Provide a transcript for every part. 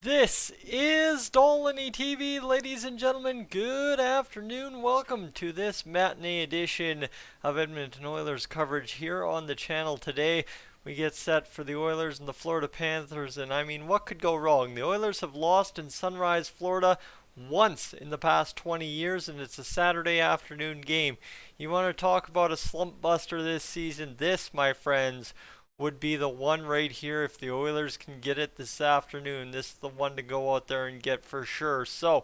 This is Dolynny TV, ladies and gentlemen. Good afternoon. Welcome to this matinee edition of Edmonton Oilers coverage here on the channel. Today, we get set for the Oilers and the Florida Panthers, and I mean, what could go wrong? The Oilers have lost in Sunrise, Florida once in the past 20 years, and it's a Saturday afternoon game. You want to talk about a slump buster this season? This, my friends, would be the one right here. If the Oilers can get it this afternoon, this is the one to go out there and get for sure. So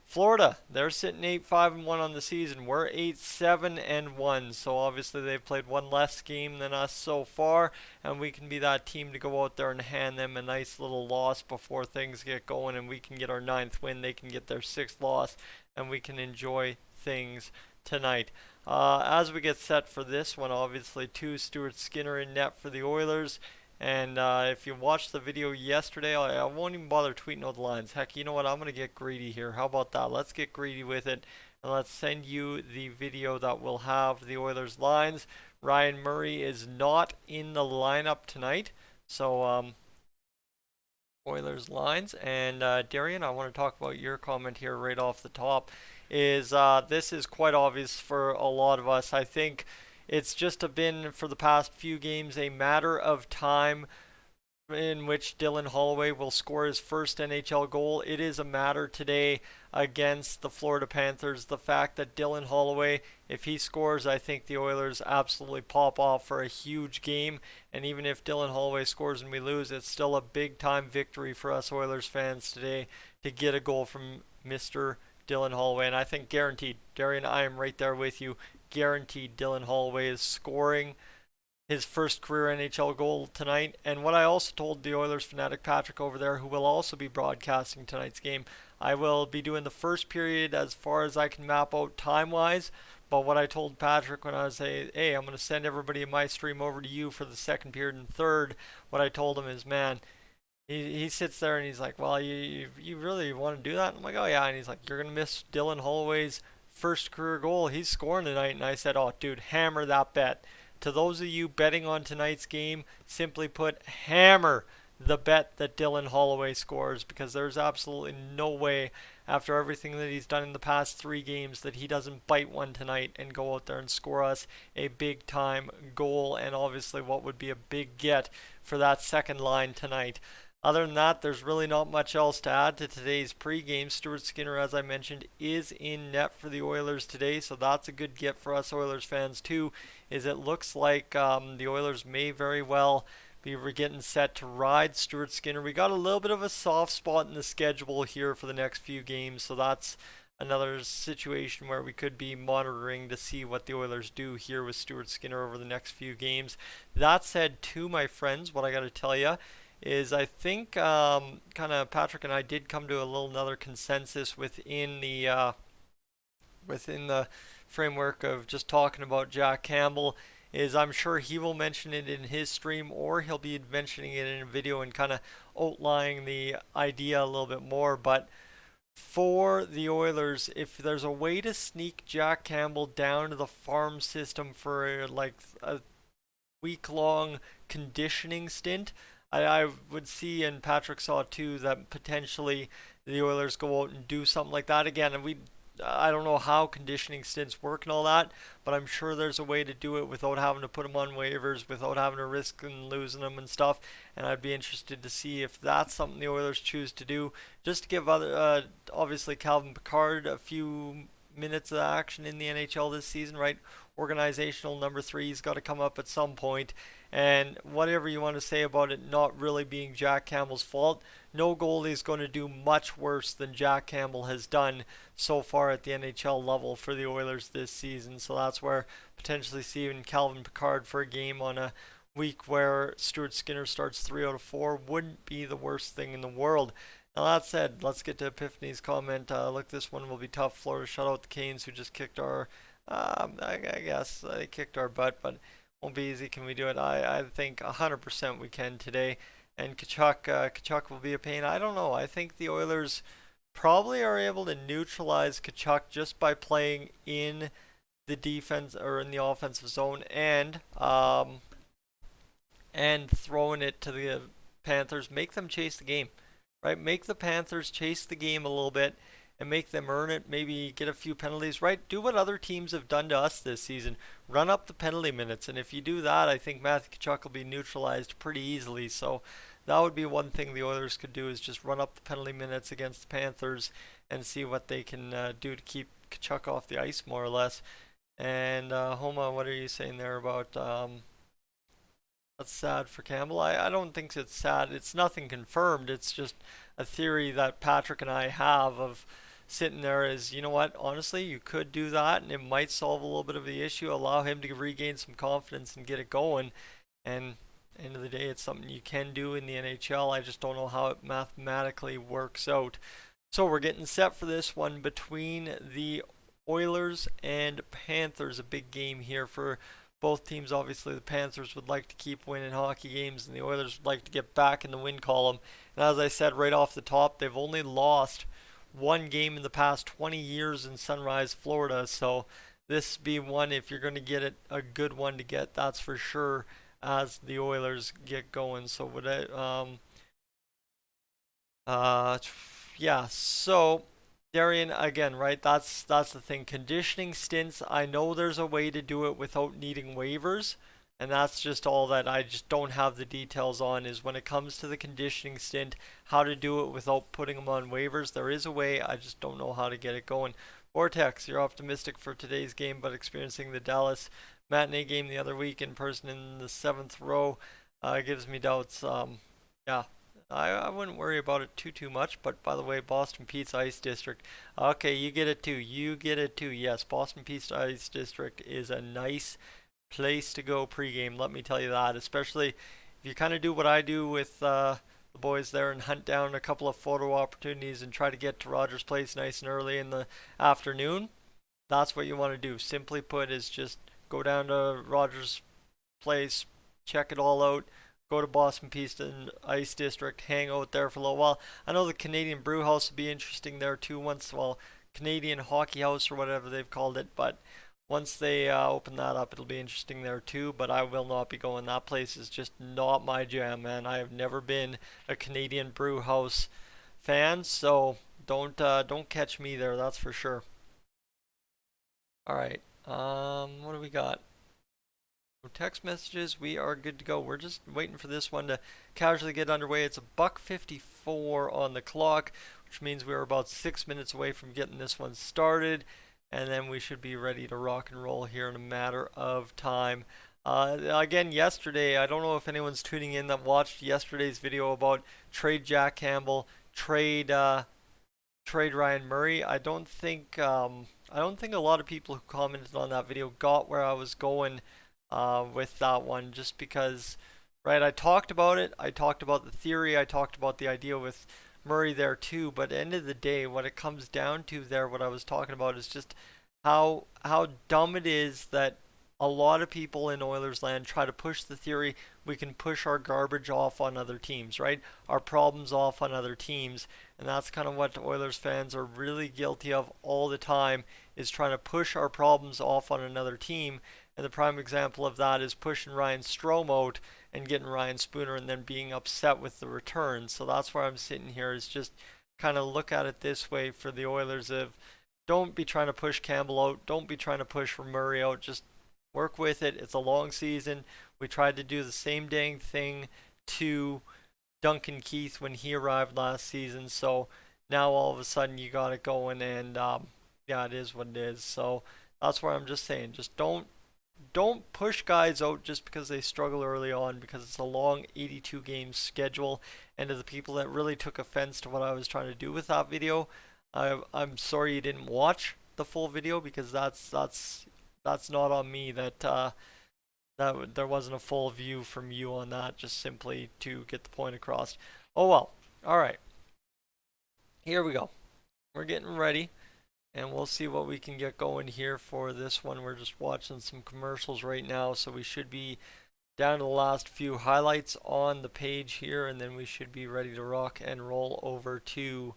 Florida, they're sitting 8-5-1 on the season. We're 8-7-1. So obviously they've played one less game than us so far, and we can be that team to go out there and hand them a nice little loss before things get going, and we can get our 9th win. They can get their 6th loss, and we can enjoy things tonight. As we get set for this one, obviously Stuart Skinner in net for the Oilers. And if you watched the video yesterday, I won't even bother tweeting out the lines. Heck, you know what? I'm going to get greedy here. How about that? Let's get greedy with it. And let's send you the video that will have the Oilers lines. Ryan Murray is not in the lineup tonight. So, Oilers lines. And Darian, I want to talk about your comment here right off the top. This is quite obvious for a lot of us. I think it's just been, for the past few games, a matter of time in which Dylan Holloway will score his first NHL goal. It is a matter today against the Florida Panthers. The fact that Dylan Holloway, if he scores, I think the Oilers absolutely pop off for a huge game. And even if Dylan Holloway scores and we lose, it's still a big time victory for us Oilers fans today to get a goal from Mr. Dylan Holloway. And I think guaranteed, Darian, I am right there with you, guaranteed Dylan Holloway is scoring his first career NHL goal tonight. And what I also told the Oilers fanatic Patrick over there, who will also be broadcasting tonight's game, I will be doing the first period as far as I can map out time-wise. But what I told Patrick when I was saying, hey, I'm going to send everybody in my stream over to you for the second period and third, what I told him is, man, he sits there and he's like, well, you really want to do that? And I'm like, oh yeah. And he's like, you're going to miss Dylan Holloway's first career goal. He's scoring tonight. And I said, oh, dude, hammer that bet. To those of you betting on tonight's game, simply put, hammer the bet that Dylan Holloway scores, because there's absolutely no way, after everything that he's done in the past 3 games, that he doesn't bite one tonight and go out there and score us a big time goal, and obviously what would be a big get for that second line tonight. Other than that, there's really not much else to add to today's pregame. Stuart Skinner, as I mentioned, is in net for the Oilers today, so that's a good get for us Oilers fans too. Is it looks like the Oilers may very well be getting set to ride Stuart Skinner. We got a little bit of a soft spot in the schedule here for the next few games, so that's another situation where we could be monitoring to see what the Oilers do here with Stuart Skinner over the next few games. That said, too, my friends, what I got to tell you is I think kind of Patrick and I did come to a little another consensus within the framework of just talking about Jack Campbell. Is I'm sure he will mention it in his stream, or he'll be mentioning it in a video and kind of outlining the idea a little bit more. But for the Oilers, if there's a way to sneak Jack Campbell down to the farm system for like a week-long conditioning stint, I would see, and Patrick saw too, that potentially the Oilers go out and do something like that again. And I don't know how conditioning stints work and all that, but I'm sure there's a way to do it without having to put them on waivers, without having to risk and losing them and stuff. And I'd be interested to see if that's something the Oilers choose to do, just to give obviously Calvin Pickard a few minutes of action in the NHL this season, right? Organizational number 3's got to come up at some point. And whatever you want to say about it not really being Jack Campbell's fault, no goalie is going to do much worse than Jack Campbell has done so far at the NHL level for the Oilers this season. So that's where potentially seeing Calvin Pickard for a game on a week where Stuart Skinner starts 3 out of 4 wouldn't be the worst thing in the world. Now that said, let's get to Epiphany's comment. Look, this one will be tough. Florida shut out the Canes, who just kicked our, I guess they kicked our butt, but won't be easy. Can we do it? I think 100% we can today. And Kachuk will be a pain. I don't know. I think the Oilers probably are able to neutralize Kachuk just by playing in the defense or in the offensive zone and throwing it to the Panthers. Make them chase the game. right? Make the Panthers chase the game a little bit and make them earn it, maybe get a few penalties, right? Do what other teams have done to us this season. Run up the penalty minutes, and if you do that, I think Matthew Tkachuk will be neutralized pretty easily. So that would be one thing the Oilers could do, is just run up the penalty minutes against the Panthers and see what they can do to keep Tkachuk off the ice, more or less. And Homa, what are you saying there about that's sad for Campbell? I don't think it's sad. It's nothing confirmed. It's just a theory that Patrick and I have of sitting there as, you know what, honestly, you could do that and it might solve a little bit of the issue, allow him to regain some confidence and get it going. And end of the day, it's something you can do in the NHL. I just don't know how it mathematically works out. So we're getting set for this one between the Oilers and Panthers. A big game here for both teams. Obviously, the Panthers would like to keep winning hockey games, and the Oilers would like to get back in the win column. And as I said right off the top, they've only lost one game in the past 20 years in Sunrise, Florida. So this be one, if you're going to get it, a good one to get, that's for sure, as the Oilers get going. So would yeah. So Darian, again, right? That's the thing. Conditioning stints. I know there's a way to do it without needing waivers, and that's just all that I just don't have the details on. Is when it comes to the conditioning stint, how to do it without putting them on waivers. There is a way. I just don't know how to get it going. Vortex, you're optimistic for today's game, but experiencing the Dallas matinee game the other week in person in the 7th row gives me doubts. Yeah. I wouldn't worry about it too much. But by the way, Boston Pizza Ice District. Okay, you get it too. You get it too. Yes, Boston Pizza Ice District is a nice place to go pregame. Let me tell you that. Especially if you kind of do what I do with the boys there and hunt down a couple of photo opportunities and try to get to Rogers Place nice and early in the afternoon. That's what you want to do. Simply put, is just go down to Rogers Place, check it all out. Go to Boston Pizza and Ice District, hang out there for a little while. I know the Canadian Brew House will be interesting there too once, well, Canadian Hockey House or whatever they've called it, but once they open that up, it'll be interesting there too, but I will not be going. That place is just not my jam, man. I have never been a Canadian Brew House fan, so don't catch me there, that's for sure. All right, what do we got? Text messages, we are good to go. We're just waiting for this one to casually get underway. It's a $1:54 on the clock, which means we're about 6 minutes away from getting this one started, and then we should be ready to rock and roll here in a matter of time. Again, yesterday, I don't know if anyone's tuning in that watched yesterday's video about trade Jack Campbell, trade Ryan Murray. I don't think a lot of people who commented on that video got where I was going with that one, just because, right, I talked about it, I talked about the theory, I talked about the idea with Murray there too, but at the end of the day, what it comes down to there, what I was talking about, is just how dumb it is that a lot of people in Oilers land try to push the theory we can push our garbage off on other teams, right? Our problems off on other teams, and that's kind of what Oilers fans are really guilty of all the time, is trying to push our problems off on another team. And the prime example of that is pushing Ryan Strome out and getting Ryan Spooner and then being upset with the return. So that's where I'm sitting here, is just kind of look at it this way for the Oilers of, don't be trying to push Campbell out. Don't be trying to push Murray out. Just work with it. It's a long season. We tried to do the same dang thing to Duncan Keith when he arrived last season. So now all of a sudden you got it going, and yeah, it is what it is. So that's where I'm just saying, just don't push guys out just because they struggle early on, because it's a long 82 game schedule. And to the people that really took offense to what I was trying to do with that video, I'm sorry you didn't watch the full video, because that's not on me that that there wasn't a full view from you on that, just simply to get the point across. Oh well. All right. Here we go. We're getting ready. And we'll see what we can get going here for this one. We're just watching some commercials right now, so we should be down to the last few highlights on the page here, and then we should be ready to rock and roll over to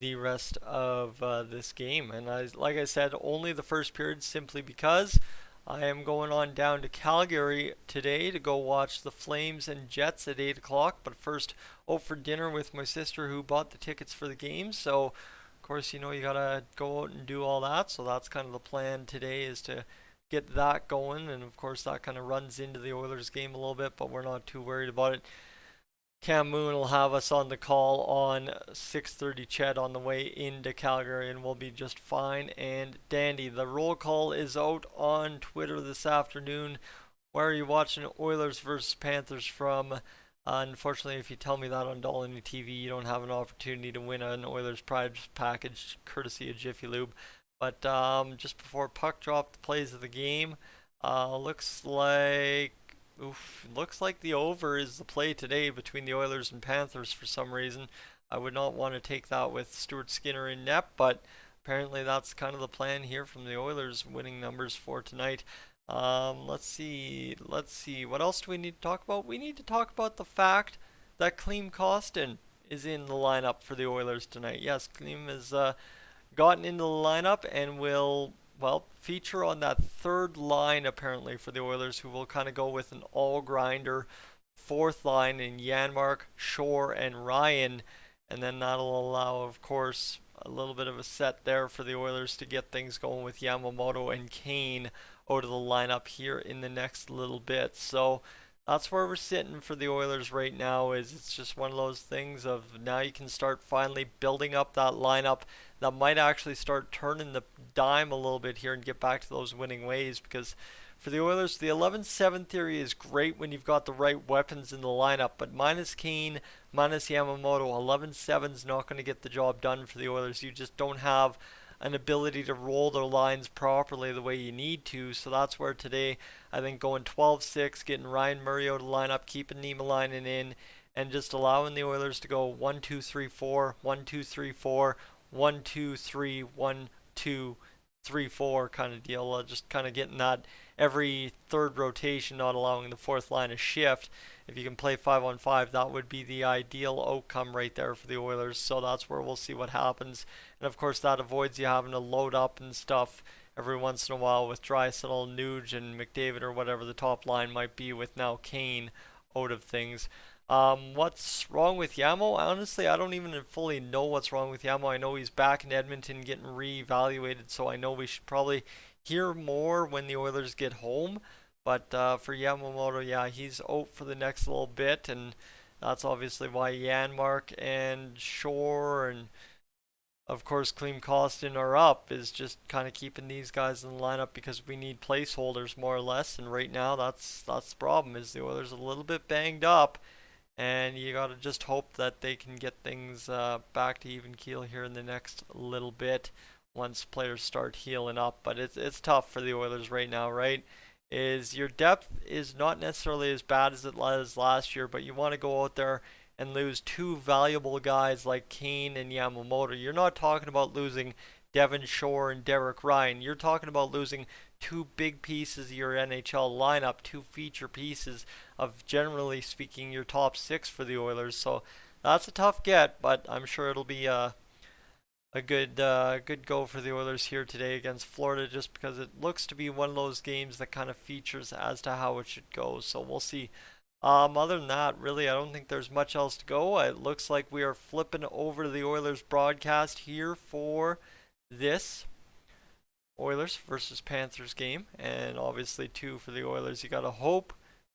the rest of this game. And like I said, only the first period, simply because I am going on down to Calgary today to go watch the Flames and Jets at 8 o'clock. But first, out for dinner with my sister who bought the tickets for the game. So, of course, you gotta go out and do all that. So that's kind of the plan today, is to get that going. And of course, that kind of runs into the Oilers game a little bit, but we're not too worried about it. Cam Moon will have us on the call on 6:30 CHED on the way into Calgary, and we'll be just fine and dandy. The roll call is out on Twitter this afternoon. Where are you watching Oilers versus Panthers from? Unfortunately, if you tell me that on Dolynny TV, you don't have an opportunity to win an Oilers Prize package courtesy of Jiffy Lube. But just before puck drop, the plays of the game, looks like the over is the play today between the Oilers and Panthers for some reason. I would not want to take that with Stuart Skinner in net, but apparently that's kind of the plan here from the Oilers winning numbers for tonight. Let's see. What else do we need to talk about? We need to talk about the fact that Klim Kostin is in the lineup for the Oilers tonight. Yes, Klim has gotten into the lineup and will feature on that third line apparently for the Oilers, who will kind of go with an all-grinder fourth line in Janmark, Shore, and Ryan. And then that'll allow, of course, a little bit of a set there for the Oilers to get things going with Yamamoto and Kane out of the lineup here in the next little bit. So that's where we're sitting for the Oilers right now. Is it's just one of those things of now you can start finally building up that lineup that might actually start turning the dime a little bit here and get back to those winning ways. Because for the Oilers, the 11-7 theory is great when you've got the right weapons in the lineup, but minus Kane, minus Yamamoto, 11-7 is not going to get the job done for the Oilers. You just don't have an ability to roll their lines properly the way you need to. So that's where today I think going 12-6, getting Ryan Murray out of the lineup, keeping Niemelainen in, and just allowing the Oilers to go 1-2-3-4, 1-2-3-4, 1-2-3, 1-2-3-4 kind of deal. Just kind of getting that every third rotation, not allowing the fourth line to shift. If you can play 5-on-5, that would be the ideal outcome right there for the Oilers. So that's where we'll see what happens. And of course, that avoids you having to load up and stuff every once in a while with Draisaitl, Nuge, and McDavid, or whatever the top line might be with now Kane out of things. What's wrong with Yamo? Honestly, I don't even fully know what's wrong with Yamo. I know he's back in Edmonton getting reevaluated, so I know we should probably hear more when the Oilers get home. But for Yamamoto, yeah, he's out for the next little bit, and that's obviously why Janmark and Shore and of course Klim Kostin are up, is just kind of keeping these guys in the lineup because we need placeholders more or less. And right now that's the problem, is the Oilers are a little bit banged up, and you got to just hope that they can get things back to even keel here in the next little bit once players start healing up. But it's tough for the Oilers right now, right? Is your depth is not necessarily as bad as it was last year, but you want to go out there and lose two valuable guys like Kane and Yamamoto. You're not talking about losing Devon Shore and Derek Ryan. You're talking about losing two big pieces of your NHL lineup, two feature pieces of, generally speaking, your top six for the Oilers. So that's a tough get, but I'm sure it'll be a good go for the Oilers here today against Florida, just because it looks to be one of those games that kind of features as to how it should go. So we'll see. Other than that, really, I don't think there's much else to go. It looks like we are flipping over to the Oilers broadcast here for this Oilers versus Panthers game, and obviously too for the Oilers, you gotta hope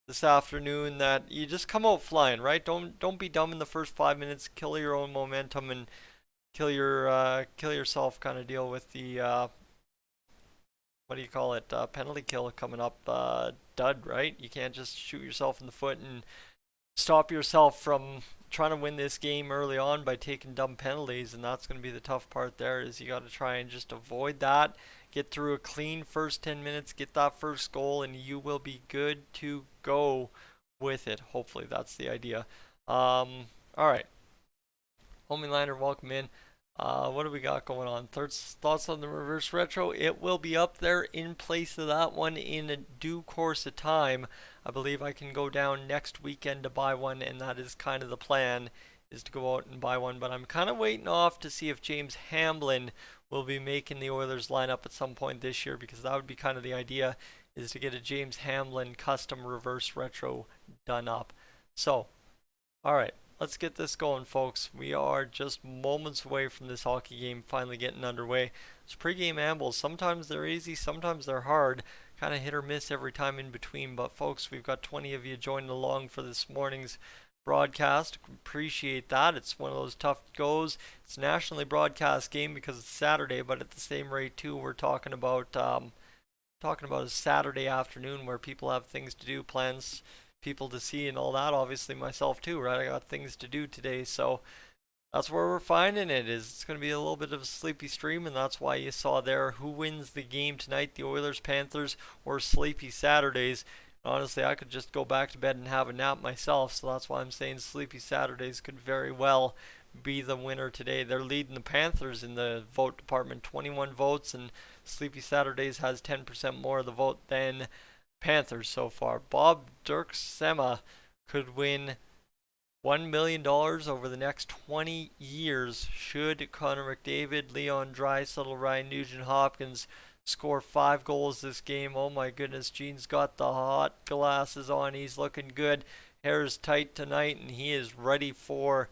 this afternoon that you just come out flying, right? Don't be dumb in the first 5 minutes. Kill your own momentum and kill yourself kind of deal with the what do you call it, penalty kill coming up, dud, right? You can't just shoot yourself in the foot and stop yourself from trying to win this game early on by taking dumb penalties. And that's going to be the tough part there, is you got to try and just avoid that, get through a clean first 10 minutes, get that first goal, and you will be good to go with it. Hopefully that's the idea. All right, Homelander, welcome in. What do we got going on? Thoughts on the reverse retro? It will be up there in place of that one in a due course of time. I believe I can go down next weekend to buy one, and that is kind of the plan, is to go out and buy one. But I'm kind of waiting off to see if James Hamblin will be making the Oilers lineup at some point this year, because that would be kind of the idea. is to get a James Hamlin custom reverse retro done up. So, alright, let's get this going, folks. We are just moments away from this hockey game finally getting underway. It's pregame ambles. Sometimes they're easy, sometimes they're hard. Kind of hit or miss every time in between. But, folks, we've got 20 of you joining along for this morning's broadcast. Appreciate that. It's one of those tough goes. It's a nationally broadcast game because it's Saturday, but at the same rate, too, we're talking about a Saturday afternoon where people have things to do, plans, people to see and all that. Obviously myself too, right? I got things to do today, so that's where we're finding it. Is it's going to be a little bit of a sleepy stream, and that's why you saw there who wins the game tonight, the Oilers, Panthers, or Sleepy Saturdays. Honestly, I could just go back to bed and have a nap myself, so that's why I'm saying Sleepy Saturdays could very well be the winner today. They're leading the Panthers in the vote department, 21 votes, and Sleepy Saturdays has 10% more of the vote than Panthers so far. Bob Dirksema could win $1 million over the next 20 years should Connor McDavid, Leon Draisaitl, Ryan Nugent-Hopkins score 5 goals this game. Oh my goodness, Gene's got the hot glasses on. He's looking good. Hair's tight tonight, and he is ready for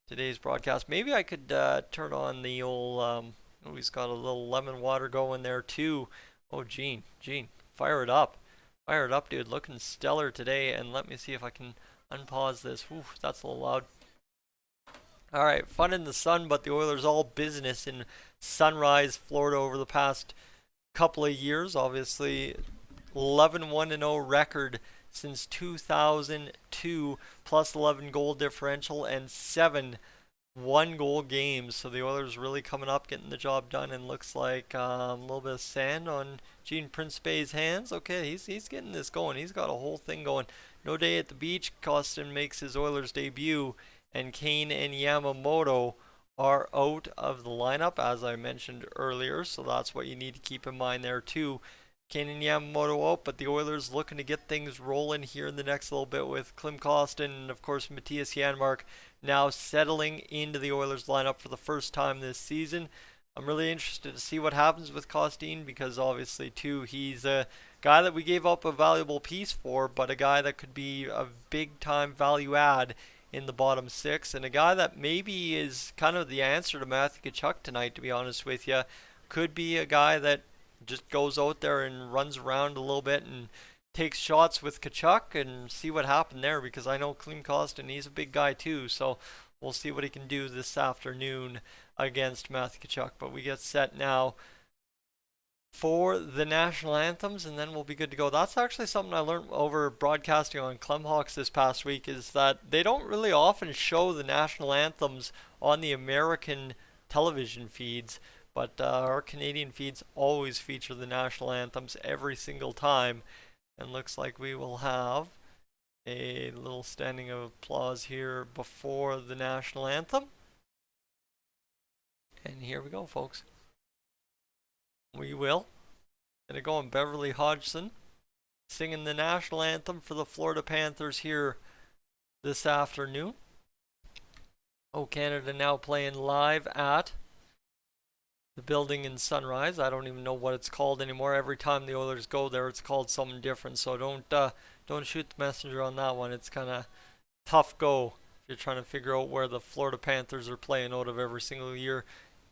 today's broadcast. Maybe I could turn on the old, oh, he's got a little lemon water going there too. Oh, Gene, fire it up. Fire it up, dude. Looking stellar today. And let me see if I can unpause this. Oof, that's a little loud. Alright, fun in the sun, but the Oilers all business in Sunrise, Florida over the past couple of years. Obviously, 11-1-0 record since 2002, plus 11 goal differential and 7 1-goal games. So the Oilers really coming up, getting the job done, and looks like a little bit of sand on Gene Principe's hands. Okay, he's getting this going. He's got a whole thing going. No day at the beach. Costin makes his Oilers debut, and Kane and Yamamoto are out of the lineup, as I mentioned earlier. So that's what you need to keep in mind there too. Kane and Yamamoto out, but the Oilers looking to get things rolling here in the next little bit with Klim Kostin and, of course, Matthias Janmark now settling into the Oilers lineup for the first time this season. I'm really interested to see what happens with Kostin because, obviously, too, he's a guy that we gave up a valuable piece for, but a guy that could be a big-time value add in the bottom six, and a guy that maybe is kind of the answer to Matthew Tkachuk tonight, to be honest with you. Could be a guy that just goes out there and runs around a little bit and takes shots with Tkachuk and see what happened there, because I know Klim Kostin, he's a big guy too, so we'll see what he can do this afternoon against Matthew Tkachuk. But we get set now for the national anthems, and then we'll be good to go. That's actually something I learned over broadcasting on Clemhawks this past week, is that they don't really often show the national anthems on the American television feeds, but our Canadian feeds always feature the national anthems every single time. And looks like we will have a little standing of applause here before the national anthem. And here we go, folks. We will. Gonna go on Beverly Hodgson singing the national anthem for the Florida Panthers here this afternoon. Oh, Canada now playing live at the building in Sunrise. I don't even know what it's called anymore. Every time the Oilers go there, it's called something different. So don't shoot the messenger on that one. It's kind of tough go if you're trying to figure out where the Florida Panthers are playing out of every single year.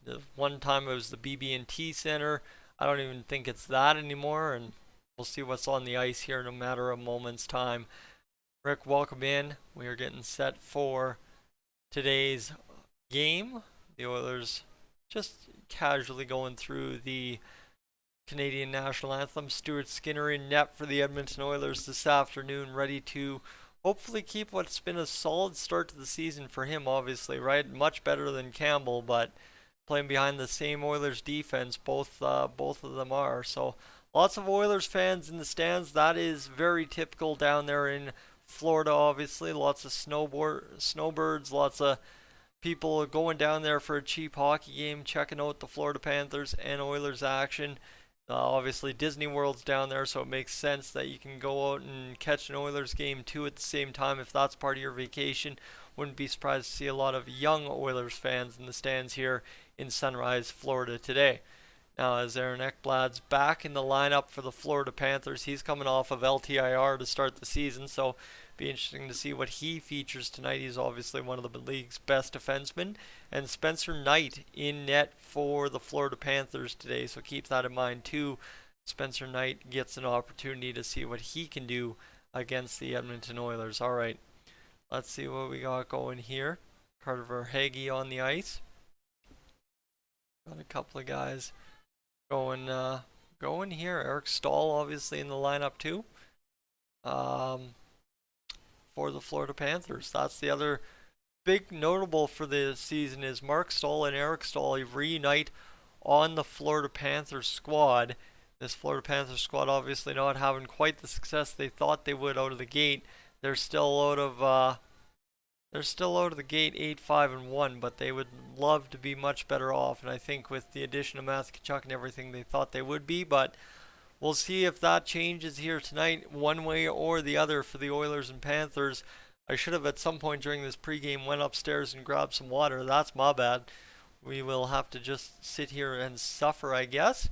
The one time it was the BB&T Center. I don't even think it's that anymore, and we'll see what's on the ice here in a matter of moments time. Rick, welcome in. We are getting set for today's game. The Oilers just casually going through the Canadian national anthem. Stuart Skinner in net for the Edmonton Oilers this afternoon, ready to hopefully keep what's been a solid start to the season for him, obviously, right? Much better than Campbell, but playing behind the same Oilers defense, both of them are. So lots of Oilers fans in the stands. That is very typical down there in Florida, obviously. Lots of snowbirds, lots of people going down there for a cheap hockey game, checking out the Florida Panthers and Oilers action. Obviously, Disney World's down there, so it makes sense that you can go out and catch an Oilers game too at the same time if that's part of your vacation. Wouldn't be surprised to see a lot of young Oilers fans in the stands here in Sunrise, Florida today. Now, as Aaron Ekblad's back in the lineup for the Florida Panthers, he's coming off of LTIR to start the season, so be interesting to see what he features tonight. He's obviously one of the league's best defensemen. And Spencer Knight in net for the Florida Panthers today, so keep that in mind too. Spencer Knight gets an opportunity to see what he can do against the Edmonton Oilers. All right, let's see what we got going here. Carter Verhaeghe on the ice. Got a couple of guys going here. Eric Stahl obviously in the lineup too. For the Florida Panthers. That's the other big notable for the season is Mark Stahl and Eric Stahl reunite on the Florida Panthers squad. This Florida Panthers squad obviously not having quite the success they thought they would out of the gate. They're still out of the gate 8-5-1, but they would love to be much better off. And I think with the addition of Matthew Tkachuk and everything, they thought they would be. But we'll see if that changes here tonight, one way or the other for the Oilers and Panthers. I should have at some point during this pregame went upstairs and grabbed some water. That's my bad. We will have to just sit here and suffer, I guess.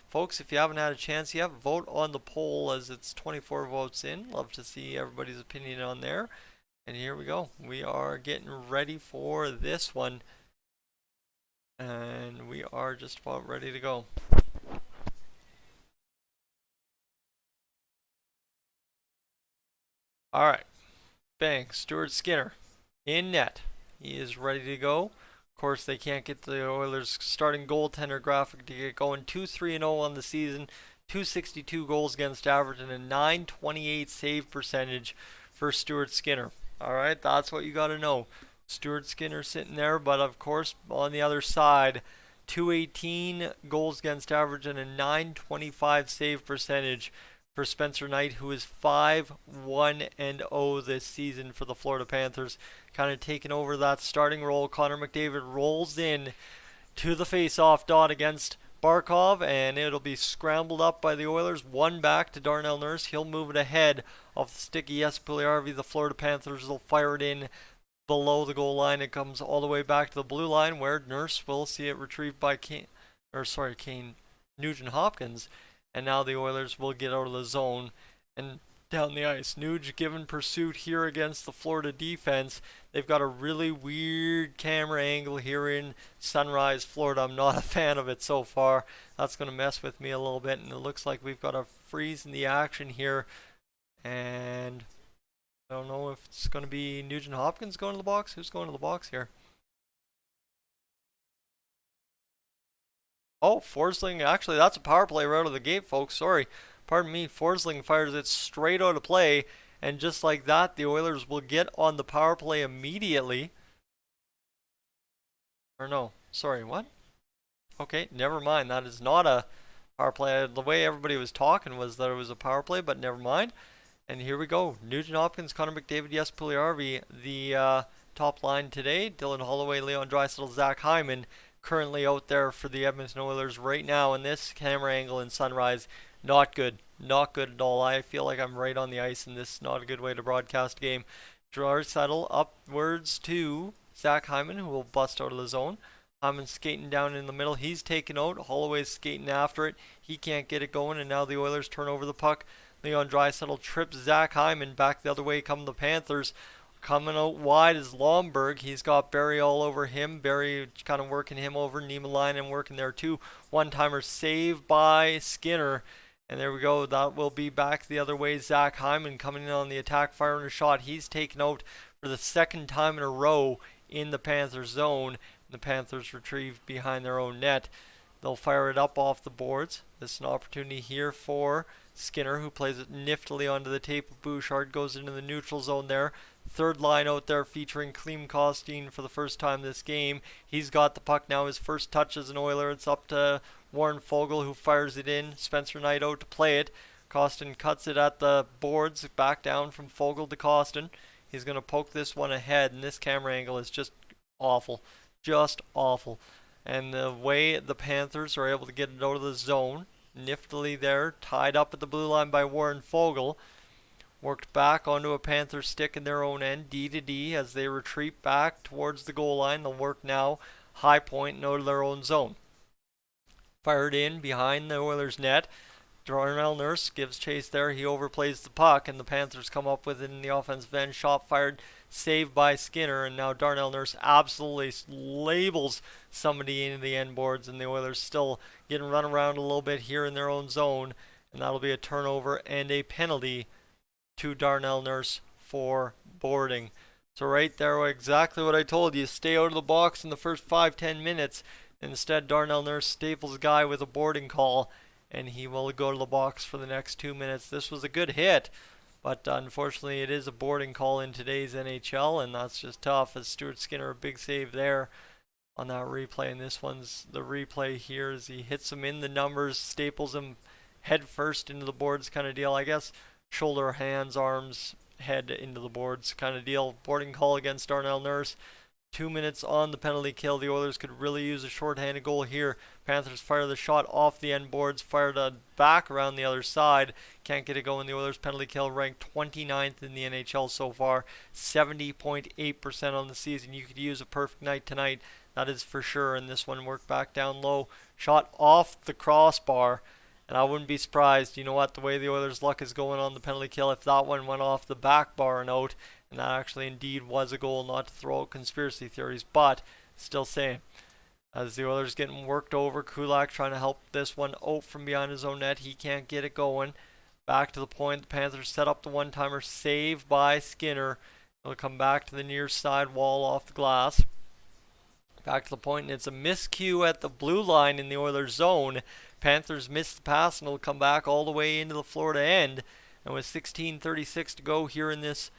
Folks, if you haven't had a chance yet, vote on the poll as it's 24 votes in. Love to see everybody's opinion on there. And here we go. We are getting ready for this one. And we are just about ready to go. Alright. Bang. Stuart Skinner in net. He is ready to go. Of course, they can't get the Oilers starting goaltender graphic to get going. 2-3-0 on the season. 262 goals against average and a 928 save percentage for Stuart Skinner. Alright, that's what you got to know. Stuart Skinner sitting there, but of course, on the other side, 218 goals against average and a 925 save percentage for Spencer Knight, who is 5-1-0 this season for the Florida Panthers. Kind of taking over that starting role. Connor McDavid rolls in to the face-off dot against Barkov, and it'll be scrambled up by the Oilers. One back to Darnell Nurse. He'll move it ahead off the stick of Puljujärvi. The Florida Panthers will fire it in below the goal line. It comes all the way back to the blue line where Nurse will see it retrieved by Nugent Hopkins. And now the Oilers will get out of the zone and down the ice. Nuge given pursuit here against the Florida defense. They've got a really weird camera angle here in Sunrise, Florida. I'm not a fan of it so far. That's going to mess with me a little bit. And it looks like we've got a freeze in the action here. And I don't know if it's going to be Nugent Hopkins going to the box. Who's going to the box here? Oh, Forsling. Actually, that's a power play right out of the gate, folks. Sorry. Pardon me. Forsling fires it straight out of play. And just like that, the Oilers will get on the power play immediately. Or no. Sorry, what? Okay, never mind. That is not a power play. The way everybody was talking was that it was a power play, but never mind. And here we go. Nugent Hopkins, Connor McDavid, Puljujärvi. The top line today. Dylan Holloway, Leon Draisaitl, Zach Hyman. Currently out there for the Edmonton Oilers right now in this camera angle in Sunrise. Not good. Not good at all. I feel like I'm right on the ice and this is not a good way to broadcast a game. Draisaitl upwards to Zach Hyman, who will bust out of the zone. Hyman skating down in the middle. He's taken out. Holloway's skating after it. He can't get it going and now the Oilers turn over the puck. Leon Draisaitl trips Zach Hyman back the other way come the Panthers. Coming out wide is Lomberg. He's got Barry all over him. Barry kind of working him over. Niemelainen working there too. One-timer save by Skinner. And there we go. That will be back the other way. Zach Hyman coming in on the attack, firing a shot. He's taken out for the second time in a row in the Panthers zone. The Panthers retrieve behind their own net. They'll fire it up off the boards. This is an opportunity here for Skinner, who plays it niftily onto the tape of Bouchard. Goes into the neutral zone there. Third line out there featuring Klim Kostin for the first time this game. He's got the puck now. His first touch as an Oiler. It's up to Warren Foegele, who fires it in. Spencer Knight out to play it. Kostin cuts it at the boards. Back down from Foegele to Kostin. He's going to poke this one ahead. And this camera angle is just awful. Just awful. And the way the Panthers are able to get it out of the zone. Niftily there. Tied up at the blue line by Warren Foegele. Worked back onto a Panther stick in their own end, D to D, as they retreat back towards the goal line. They'll work now high point and out of their own zone. fired in behind the Oilers net. Darnell Nurse gives chase there. He overplays the puck, and the Panthers come up with it in the offensive end. Shot fired, saved by Skinner, and now Darnell Nurse absolutely labels somebody into the end boards, and the Oilers still getting run around a little bit here in their own zone, and that'll be a turnover and a penalty to Darnell Nurse for boarding. So right there, exactly what I told you. Stay out of the box in the first 5-10 minutes. Instead, Darnell Nurse staples a guy with a boarding call, and he will go to the box for the next 2 minutes. This was a good hit, but unfortunately it is a boarding call in today's NHL, and that's just tough, as Stuart Skinner, a big save there on that replay. And this one's the replay here as he hits him in the numbers, staples him head first into the boards kind of deal. I guess shoulder, hands, arms, head into the boards kind of deal. Boarding call against Darnell Nurse. 2 minutes on the penalty kill. The Oilers could really use a shorthanded goal here. Panthers fire the shot off the end boards, fired back around the other side. Can't get it going. The Oilers penalty kill ranked 29th in the NHL so far. 70.8% on the season. You could use a perfect night tonight. That is for sure. And this one worked back down low. Shot off the crossbar. And I wouldn't be surprised, you know what, the way the Oilers' luck is going on the penalty kill, if that one went off the back bar and out. And that actually indeed was a goal, not to throw out conspiracy theories, but still saying, as the Oilers getting worked over, Kulak trying to help this one out from behind his own net. He can't get it going. Back to the point, the Panthers set up the one-timer, save by Skinner. It'll come back to the near side wall off the glass. Back to the point, and it's a miscue at the blue line in the Oilers zone. Panthers miss the pass, and it'll come back all the way into the Florida end. And with 16:36 to go here in this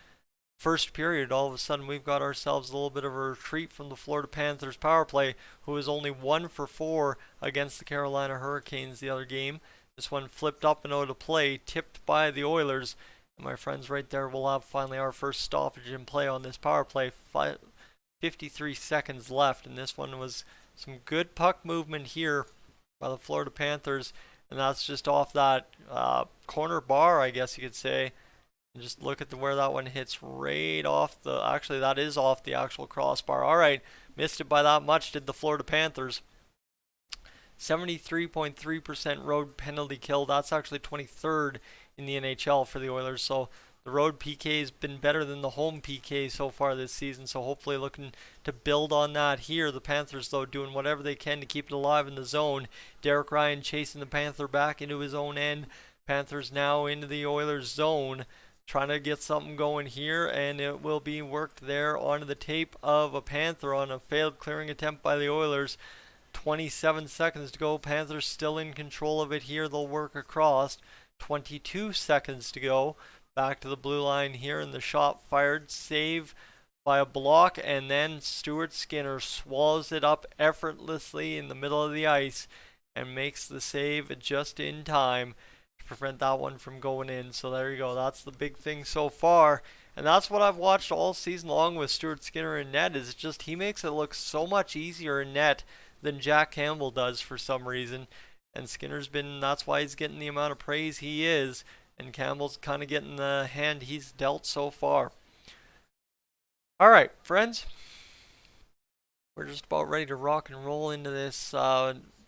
first period, all of a sudden we've got ourselves a little bit of a retreat from the Florida Panthers power play, who was only 1 for 4 against the Carolina Hurricanes the other game. This one flipped up and out of play, tipped by the Oilers. And my friends, right there, we'll have finally our first stoppage in play on this power play. 53 seconds left, and this one was some good puck movement here by the Florida Panthers, and that's just off that corner bar, I guess you could say. And just look at where that one hits, right off the, actually that is off the actual crossbar. All right, missed it by that much did the Florida Panthers. 73.3% road penalty kill. That's actually 23rd in the NHL for the Oilers. So the road PK has been better than the home PK so far this season. So hopefully looking to build on that here. The Panthers, though, doing whatever they can to keep it alive in the zone. Derek Ryan chasing the Panther back into his own end. Panthers now into the Oilers zone, trying to get something going here, and it will be worked there onto the tape of a Panther on a failed clearing attempt by the Oilers. 27 seconds to go. Panthers still in control of it here. They'll work across. 22 seconds to go. Back to the blue line here, and the shot fired. Save by a block, and then Stuart Skinner swallows it up effortlessly in the middle of the ice and makes the save just in time to prevent that one from going in. So there you go. That's the big thing so far. And that's what I've watched all season long with Stuart Skinner in net, is just he makes it look so much easier in net than Jack Campbell does for some reason. And Skinner's been, that's why he's getting the amount of praise he is. And Campbell's kind of getting the hand he's dealt so far. All right, friends. We're just about ready to rock and roll into this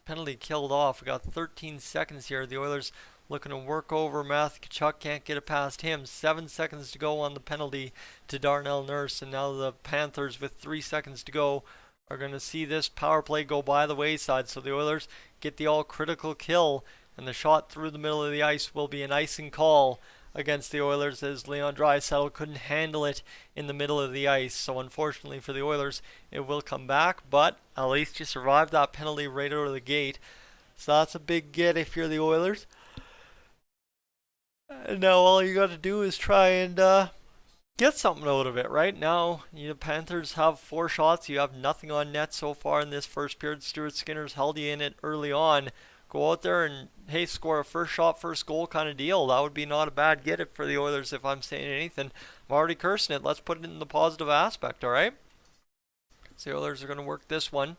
penalty killed off. We got 13 seconds here. The Oilers looking to work over Matthew Tkachuk. Can't get it past him. 7 seconds to go on the penalty to Darnell Nurse. And now the Panthers, with 3 seconds to go, are going to see this power play go by the wayside. So the Oilers get the all-critical kill. And the shot through the middle of the ice will be an icing call against the Oilers, as Leon Draisaitl couldn't handle it in the middle of the ice. So unfortunately for the Oilers, it will come back. But at least you survived that penalty right out of the gate. So that's a big get if you're the Oilers. And now all you got to do is try and get something out of it. Right now, the Panthers have 4 shots. You have nothing on net so far in this first period. Stuart Skinner's held you in it early on. Go out there and, hey, score a first shot, first goal kind of deal. That would be not a bad get it for the Oilers if I'm saying anything. I'm already cursing it. Let's put it in the positive aspect, all right? So the Oilers are going to work this one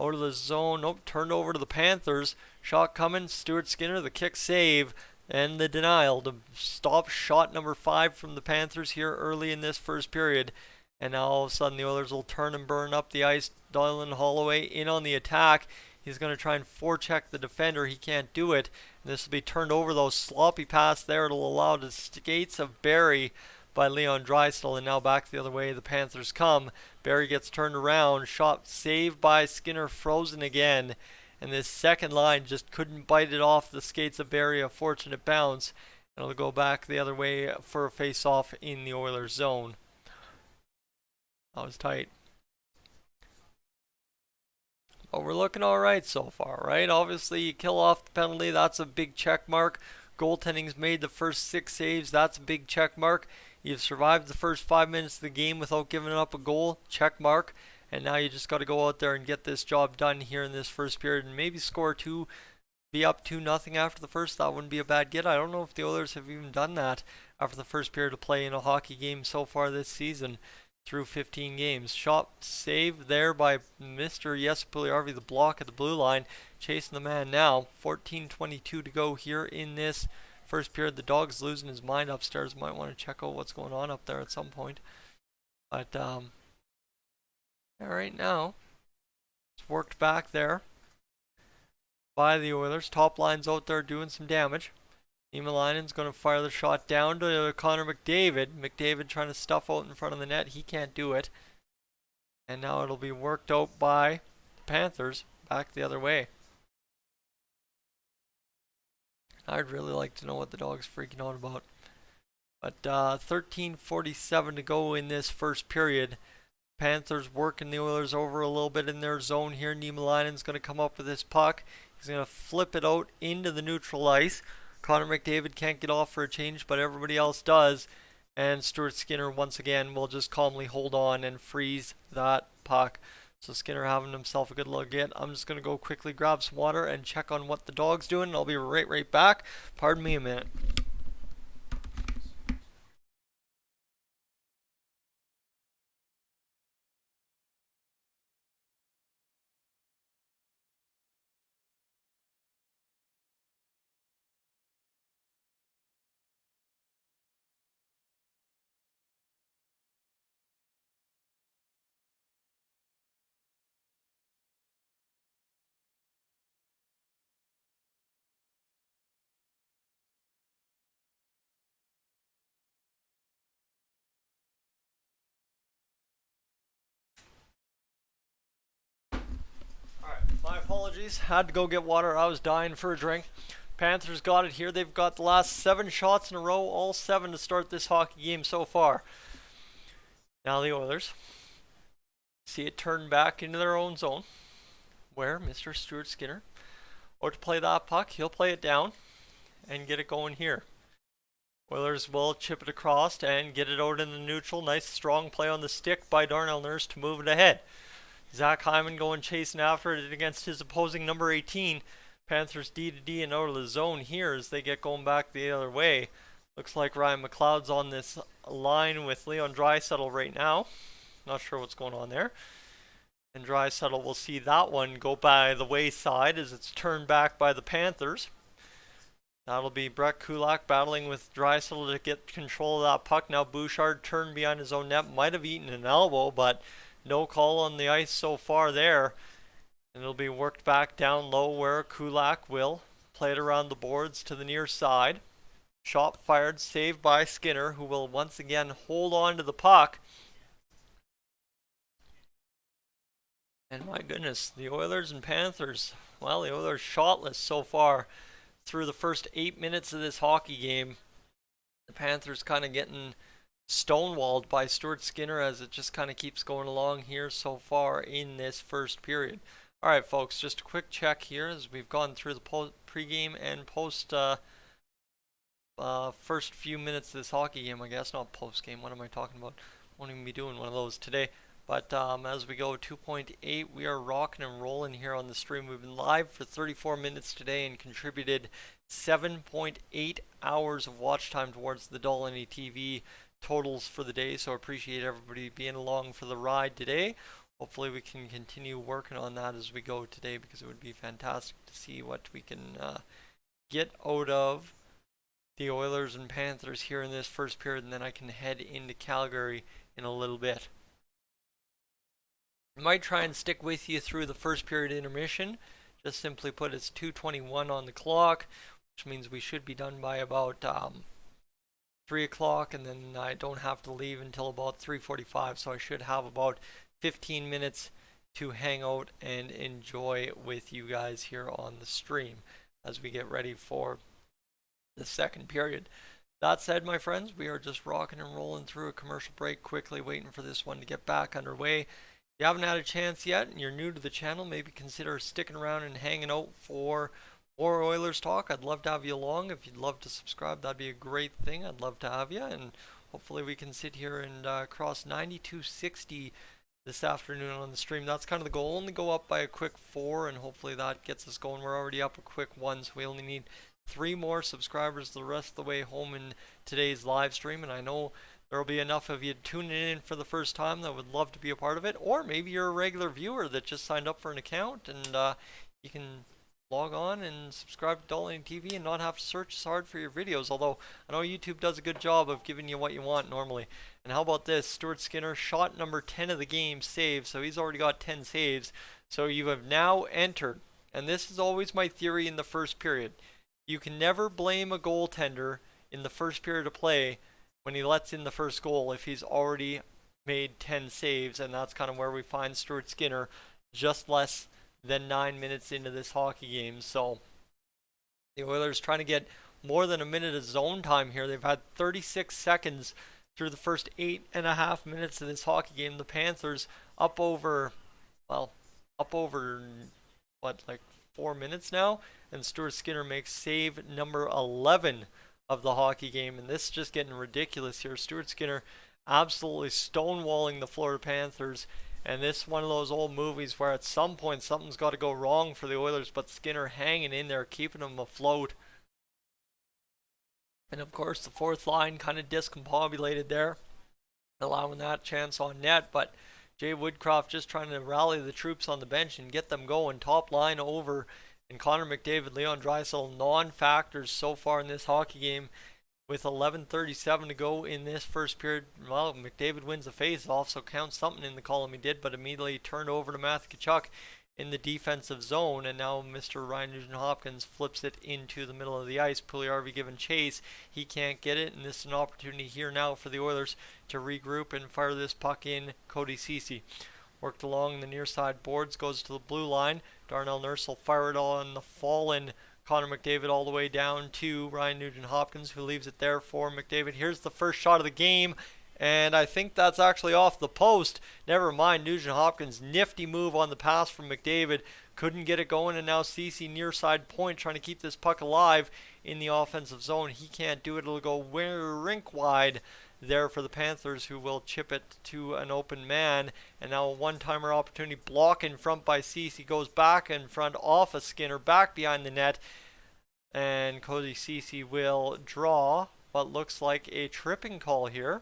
out of the zone. Nope, turned over to the Panthers. Shot coming. Stuart Skinner, the kick save, and the denial to stop shot number 5 from the Panthers here early in this first period. And now all of a sudden the Oilers will turn and burn up the ice. Dylan Holloway in on the attack. He's going to try and forecheck the defender. He can't do it. And this will be turned over, though. Sloppy pass there. It'll allow the skates of Barrie by Leon Draisaitl, and now back the other way the Panthers come. Barrie gets turned around. Shot saved by Skinner, frozen again. And this second line just couldn't bite it off the skates of Barrie. A fortunate bounce. And it'll go back the other way for a face-off in the Oilers zone. That was tight. But we're looking alright so far, right? Obviously, you kill off the penalty. That's a big check mark. Goaltending's made the first 6 saves. That's a big check mark. You've survived the first 5 minutes of the game without giving up a goal. Check mark. And now you just got to go out there and get this job done here in this first period and maybe score 2, be up 2-0 after the first. That wouldn't be a bad get. I don't know if the Oilers have even done that after the first period of play in a hockey game so far this season through 15 games. Shot saved there by Mr. Puljujärvi, the block at the blue line, chasing the man now. 14:22 to go here in this first period. The dog's losing his mind upstairs. Might want to check out what's going on up there at some point. But right now, it's worked back there by the Oilers. Top line's out there doing some damage. Niemelainen's going to fire the shot down to Connor McDavid. McDavid trying to stuff out in front of the net. He can't do it. And now it'll be worked out by the Panthers back the other way. I'd really like to know what the dog's freaking out about. But 13:47 to go in this first period. Panthers working the Oilers over a little bit in their zone here. Niemelainen's going to come up with this puck. He's going to flip it out into the neutral ice. Connor McDavid can't get off for a change, but everybody else does. And Stuart Skinner, once again, will just calmly hold on and freeze that puck. So Skinner having himself a good look at. I'm just going to go quickly grab some water and check on what the dog's doing. And I'll be right back. Pardon me a minute. My apologies. Had to go get water. I was dying for a drink. Panthers got it here. They've got the last 7 shots in a row, all 7 to start this hockey game so far. Now the Oilers see it turn back into their own zone, where Mr. Stuart Skinner, to play that puck, he'll play it down and get it going here. Oilers will chip it across and get it out in the neutral. Nice strong play on the stick by Darnell Nurse to move it ahead. Zach Hyman going chasing after it against his opposing number 18. Panthers D-to-D and out of the zone here as they get going back the other way. Looks like Ryan McLeod's on this line with Leon Draisaitl right now. Not sure what's going on there. And Draisaitl will see that one go by the wayside as it's turned back by the Panthers. That'll be Brett Kulak battling with Draisaitl to get control of that puck. Now Bouchard turned behind his own net. Might have eaten an elbow, but no call on the ice so far there. And it'll be worked back down low where Kulak will play it around the boards to the near side. Shot fired, saved by Skinner, who will once again hold on to the puck. And my goodness, the Oilers and Panthers, well, the Oilers shotless so far through the first 8 minutes of this hockey game. The Panthers kind of getting stonewalled by Stuart Skinner as it just kind of keeps going along here so far in this first period. Alright folks, just a quick check here as we've gone through the pregame and post first few minutes of this hockey game, I guess. Not post-game, what am I talking about? Won't even be doing one of those today. But as we go 2.8, we are rocking and rolling here on the stream. We've been live for 34 minutes today and contributed 7.8 hours of watch time towards the Dolynny TV totals for the day. So I appreciate everybody being along for the ride today. Hopefully we can continue working on that as we go today, because it would be fantastic to see what we can get out of the Oilers and Panthers here in this first period, and then I can head into Calgary in a little bit. I might try and stick with you through the first period intermission Just simply put, it's 2:21 on the clock, which means we should be done by about 3 o'clock, and then I don't have to leave until about 3:45, so I should have about 15 minutes to hang out and enjoy with you guys here on the stream as we get ready for the second period. That said, my friends, we are just rocking and rolling through a commercial break quickly, waiting for this one to get back underway. If you haven't had a chance yet and you're new to the channel, maybe consider sticking around and hanging out for more Oilers talk. I'd love to have you along. If you'd love to subscribe, that'd be a great thing. I'd love to have you, and hopefully we can sit here and cross 9260 this afternoon on the stream. That's kind of the goal. Only go up by a quick 4, and hopefully that gets us going. We're already up a quick 1, so we only need 3 more subscribers the rest of the way home in today's live stream, and I know there'll be enough of you tuning in for the first time that would love to be a part of it, or maybe you're a regular viewer that just signed up for an account, and you can log on and subscribe to Dolynny TV and not have to search as hard for your videos, although I know YouTube does a good job of giving you what you want normally. And how about this? Stuart Skinner, shot number 10 of the game, saved, so he's already got 10 saves. So you have now entered, and this is always my theory in the first period. You can never blame a goaltender in the first period of play when he lets in the first goal if he's already made 10 saves, and that's kind of where we find Stuart Skinner just less than 9 minutes into this hockey game. So the Oilers trying to get more than a minute of zone time here. They've had 36 seconds through the first 8.5 minutes of this hockey game. The Panthers up over what, like 4 minutes now, and Stuart Skinner makes save number 11 of the hockey game, and this is just getting ridiculous here. Stuart Skinner absolutely stonewalling the Florida Panthers, and this is one of those old movies where at some point something's got to go wrong for the Oilers, but Skinner hanging in there, keeping them afloat. And of course the fourth line kind of discombobulated there, allowing that chance on net, but Jay Woodcroft just trying to rally the troops on the bench and get them going. Top line over, and Connor McDavid, Leon Draisaitl, non-factors so far in this hockey game. With 11:37 to go in this first period, well, McDavid wins the face-off, so count something in the column he did, but immediately turned over to Matthew Tkachuk in the defensive zone, and now Mr. Ryan Nugent-Hopkins flips it into the middle of the ice. Puljujarvi giving chase. He can't get it, and this is an opportunity here now for the Oilers to regroup and fire this puck in. Cody Ceci worked along the near side boards, goes to the blue line. Darnell Nurse will fire it on the fallen Connor McDavid all the way down to Ryan Nugent-Hopkins, who leaves it there for McDavid. Here's the first shot of the game, and I think that's actually off the post. Never mind, Nugent-Hopkins, nifty move on the pass from McDavid. Couldn't get it going, and now Ceci near side point trying to keep this puck alive in the offensive zone. He can't do it. It'll go rink wide there for the Panthers, who will chip it to an open man. And now a one-timer opportunity, block in front by Ceci, goes back in front off of Skinner, back behind the net, and Cody Ceci will draw what looks like a tripping call here.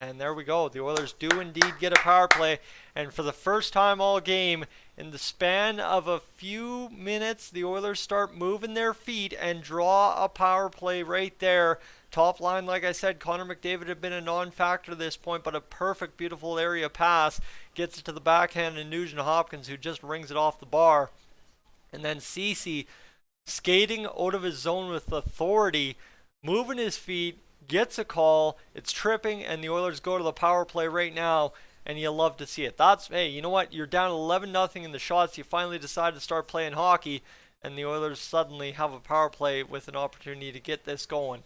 And there we go. The Oilers do indeed get a power play, and for the first time all game, in the span of a few minutes, the Oilers start moving their feet and draw a power play right there. Top line, like I said, Connor McDavid had been a non-factor at this point, but a perfect, beautiful area pass gets it to the backhand and Nugent-Hopkins, who just rings it off the bar. And then Ceci skating out of his zone with authority, moving his feet, gets a call, it's tripping, and the Oilers go to the power play right now, and you love to see it. That's, hey, you know what? You're down 11-0 in the shots. You finally decide to start playing hockey, and the Oilers suddenly have a power play with an opportunity to get this going.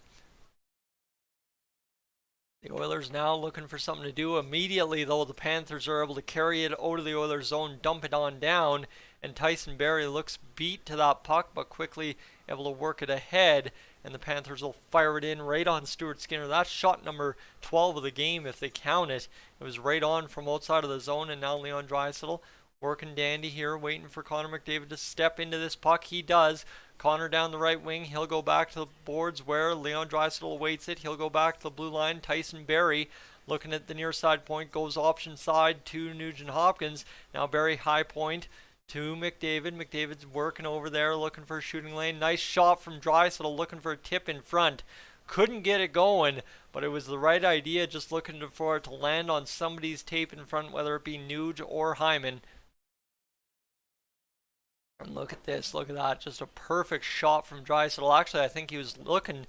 The Oilers now looking for something to do. Immediately, though, the Panthers are able to carry it out of the Oilers zone, dump it on down, and Tyson Barrie looks beat to that puck, but quickly able to work it ahead, and the Panthers will fire it in right on Stuart Skinner. That's shot number 12 of the game if they count it. It was right on from outside of the zone, and now Leon Draisaitl working dandy here, waiting for Connor McDavid to step into this puck. He does. Connor down the right wing. He'll go back to the boards where Leon Draisaitl awaits it. He'll go back to the blue line. Tyson Barrie looking at the near side point, goes option side to Nugent-Hopkins. Now Barrie high point to McDavid. McDavid's working over there, looking for a shooting lane. Nice shot from Draisaitl, looking for a tip in front. Couldn't get it going, but it was the right idea, just looking for it to land on somebody's tape in front, whether it be Nuge or Hyman. And look at this, look at that, just a perfect shot from Draisaitl. Actually, I think he was looking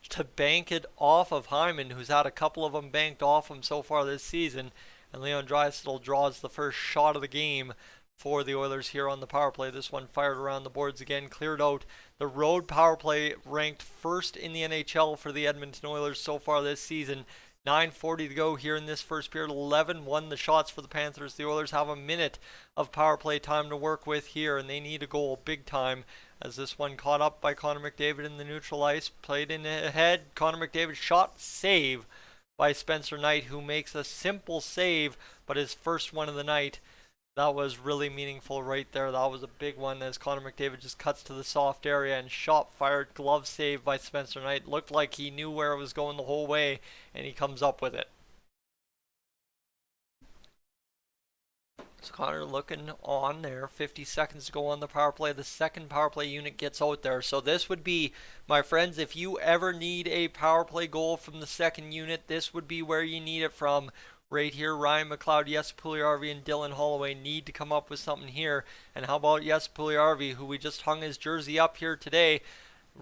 to bank it off of Hyman, who's had a couple of them banked off him so far this season. And Leon Draisaitl draws the first shot of the game for the Oilers here on the power play. This one fired around the boards again, cleared out. The road power play ranked first in the NHL for the Edmonton Oilers so far this season. 9:40 to go here in this first period. 11-1 the shots for the Panthers. The Oilers have a minute of power play time to work with here, and they need a goal big time. As this one caught up by Connor McDavid in the neutral ice, played in ahead. Connor McDavid shot, save by Spencer Knight, who makes a simple save, but his first one of the night. That was really meaningful right there. That was a big one as Connor McDavid just cuts to the soft area and shot fired, glove save by Spencer Knight. Looked like he knew where it was going the whole way, and he comes up with it. So Connor looking on there. 50 seconds to go on the power play. The second power play unit gets out there. So this would be, my friends, if you ever need a power play goal from the second unit, this would be where you need it from. Right here, Ryan McLeod, Jesse Puljujärvi, and Dylan Holloway need to come up with something here. And how about Jesse Puljujärvi, who we just hung his jersey up here today,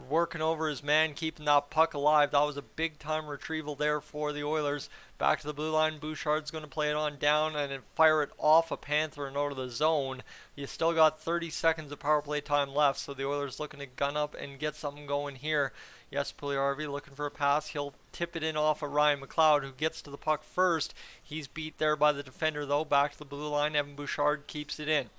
working over his man, keeping that puck alive. That was a big-time retrieval there for the Oilers. Back to the blue line. Bouchard's going to play it on down and then fire it off a Panther and out of the zone. You still got 30 seconds of power play time left, so the Oilers looking to gun up and get something going here. Yes, Puljujärvi looking for a pass. He'll tip it in off of Ryan McLeod, who gets to the puck first. He's beat there by the defender, though. Back to the blue line. Evan Bouchard keeps it in.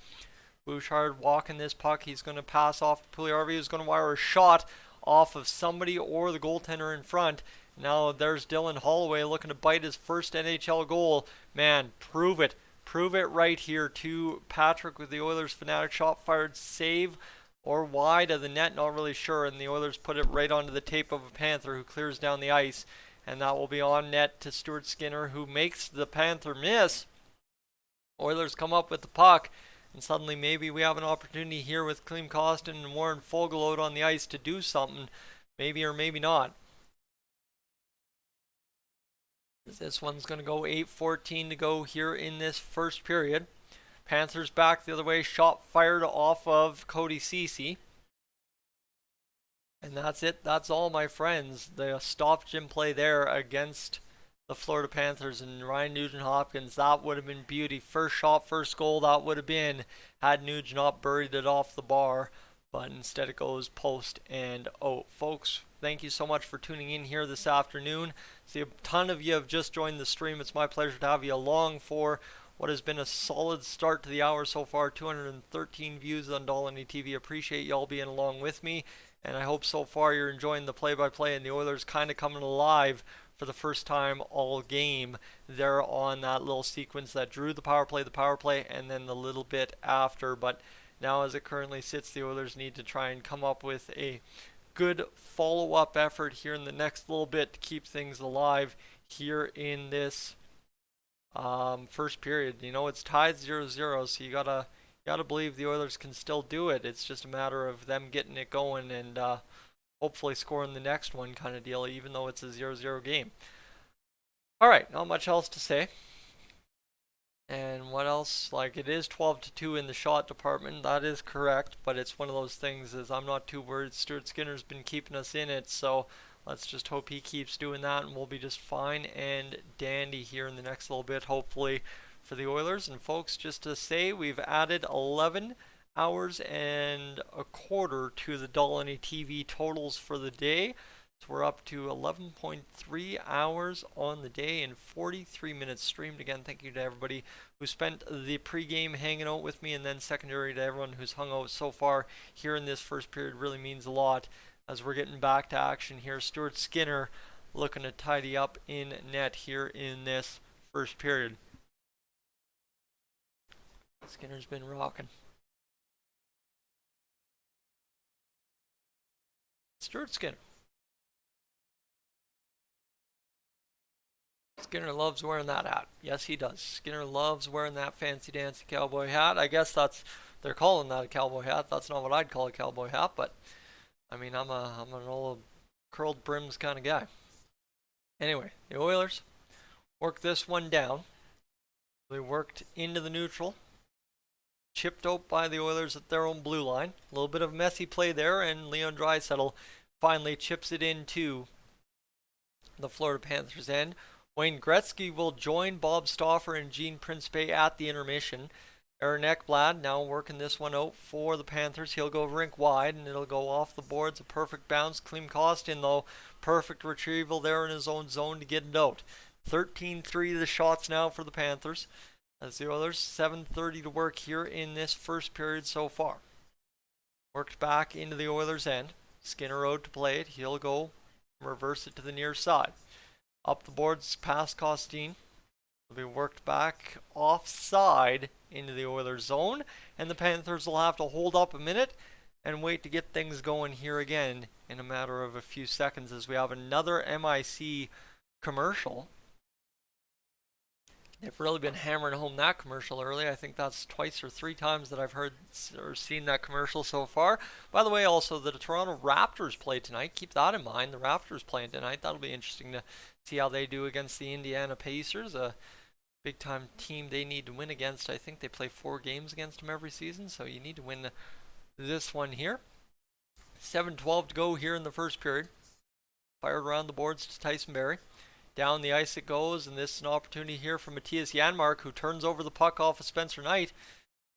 Bouchard walking this puck. He's going to pass off to Puljujärvi, who's going to wire a shot off of somebody or the goaltender in front. Now there's Dylan Holloway looking to bite his first NHL goal. Man, prove it. Prove it right here to Patrick with the Oilers fanatic shot fired, save or wide of the net, not really sure, and the Oilers put it right onto the tape of a Panther who clears down the ice, and that will be on net to Stuart Skinner, who makes the Panther miss. Oilers come up with the puck, and suddenly maybe we have an opportunity here with Klim Kostin and Warren Foegele out on the ice to do something, maybe or maybe not. This one's going to go 8:14 to go here in this first period. Panthers back the other way, shot fired off of Cody Ceci. And that's it. That's all, my friends. The stoppage in play there against the Florida Panthers and Ryan Nugent-Hopkins. That would have been beauty. First shot, first goal, that would have been had Nugent not buried it off the bar. But instead it goes post and out. Folks, thank you so much for tuning in here this afternoon. See, a ton of you have just joined the stream. It's my pleasure to have you along for what has been a solid start to the hour so far. 213 views on Dolynny TV. Appreciate y'all being along with me. And I hope so far you're enjoying the play-by-play and the Oilers kind of coming alive for the first time all game there on that little sequence that drew the power play, and then the little bit after. But now as it currently sits, the Oilers need to try and come up with a good follow-up effort here in the next little bit to keep things alive here in this first period. You know, it's tied 0-0, so you gotta believe the Oilers can still do it. It's just a matter of them getting it going and hopefully scoring the next one kind of deal, even though it's a 0-0 game. Alright, not much else to say. And what else? Like, it is 12-2 in the shot department. That is correct, but it's one of those things is I'm not too worried. Stuart Skinner's been keeping us in it, so let's just hope he keeps doing that, and we'll be just fine and dandy here in the next little bit, hopefully, for the Oilers. And folks, just to say, we've added 11 hours and a quarter to the Dolynny TV totals for the day. So we're up to 11.3 hours on the day and 43 minutes streamed. Again, thank you to everybody who spent the pregame hanging out with me, and then secondary to everyone who's hung out so far here in this first period. Really means a lot as we're getting back to action here. Stuart Skinner looking to tidy up in net here in this first period. Skinner's been rocking. Stuart Skinner. Skinner loves wearing that hat. Yes, he does. Skinner loves wearing that fancy dancy cowboy hat. I guess they're calling that a cowboy hat. That's not what I'd call a cowboy hat, but I mean, I'm an old curled brims kind of guy. Anyway, the Oilers worked this one down. They worked into the neutral. chipped out by the Oilers at their own blue line. A little bit of messy play there, and Leon Draisaitl finally chips it into the Florida Panthers end. Wayne Gretzky will join Bob Stauffer and Gene Principe at the intermission. Aaron Ekblad now working this one out for the Panthers. He'll go rink wide, and it'll go off the boards. A perfect bounce. Klim Kostin, though, perfect retrieval there in his own zone to get it out. 13-3 the shots now for the Panthers. As the Oilers, 7:30 to work here in this first period so far. Worked back into the Oilers' end. Skinner out to play it. He'll go reverse it to the near side. Up the boards past Costin. Will be worked back offside into the Oilers' zone. And the Panthers will have to hold up a minute and wait to get things going here again in a matter of a few seconds as we have another MIC commercial. They've really been hammering home that commercial early. I think that's twice or three times that I've heard or seen that commercial so far. By the way, also the Toronto Raptors play tonight. Keep that in mind. The Raptors playing tonight. That'll be interesting to see how they do against the Indiana Pacers, a big-time team they need to win against. I think they play 4 games against them every season, so you need to win this one here. 7:12 to go here in the first period. Fired around the boards to Tyson Barrie. Down the ice it goes, and this is an opportunity here for Matthias Janmark, who turns over the puck off of Spencer Knight.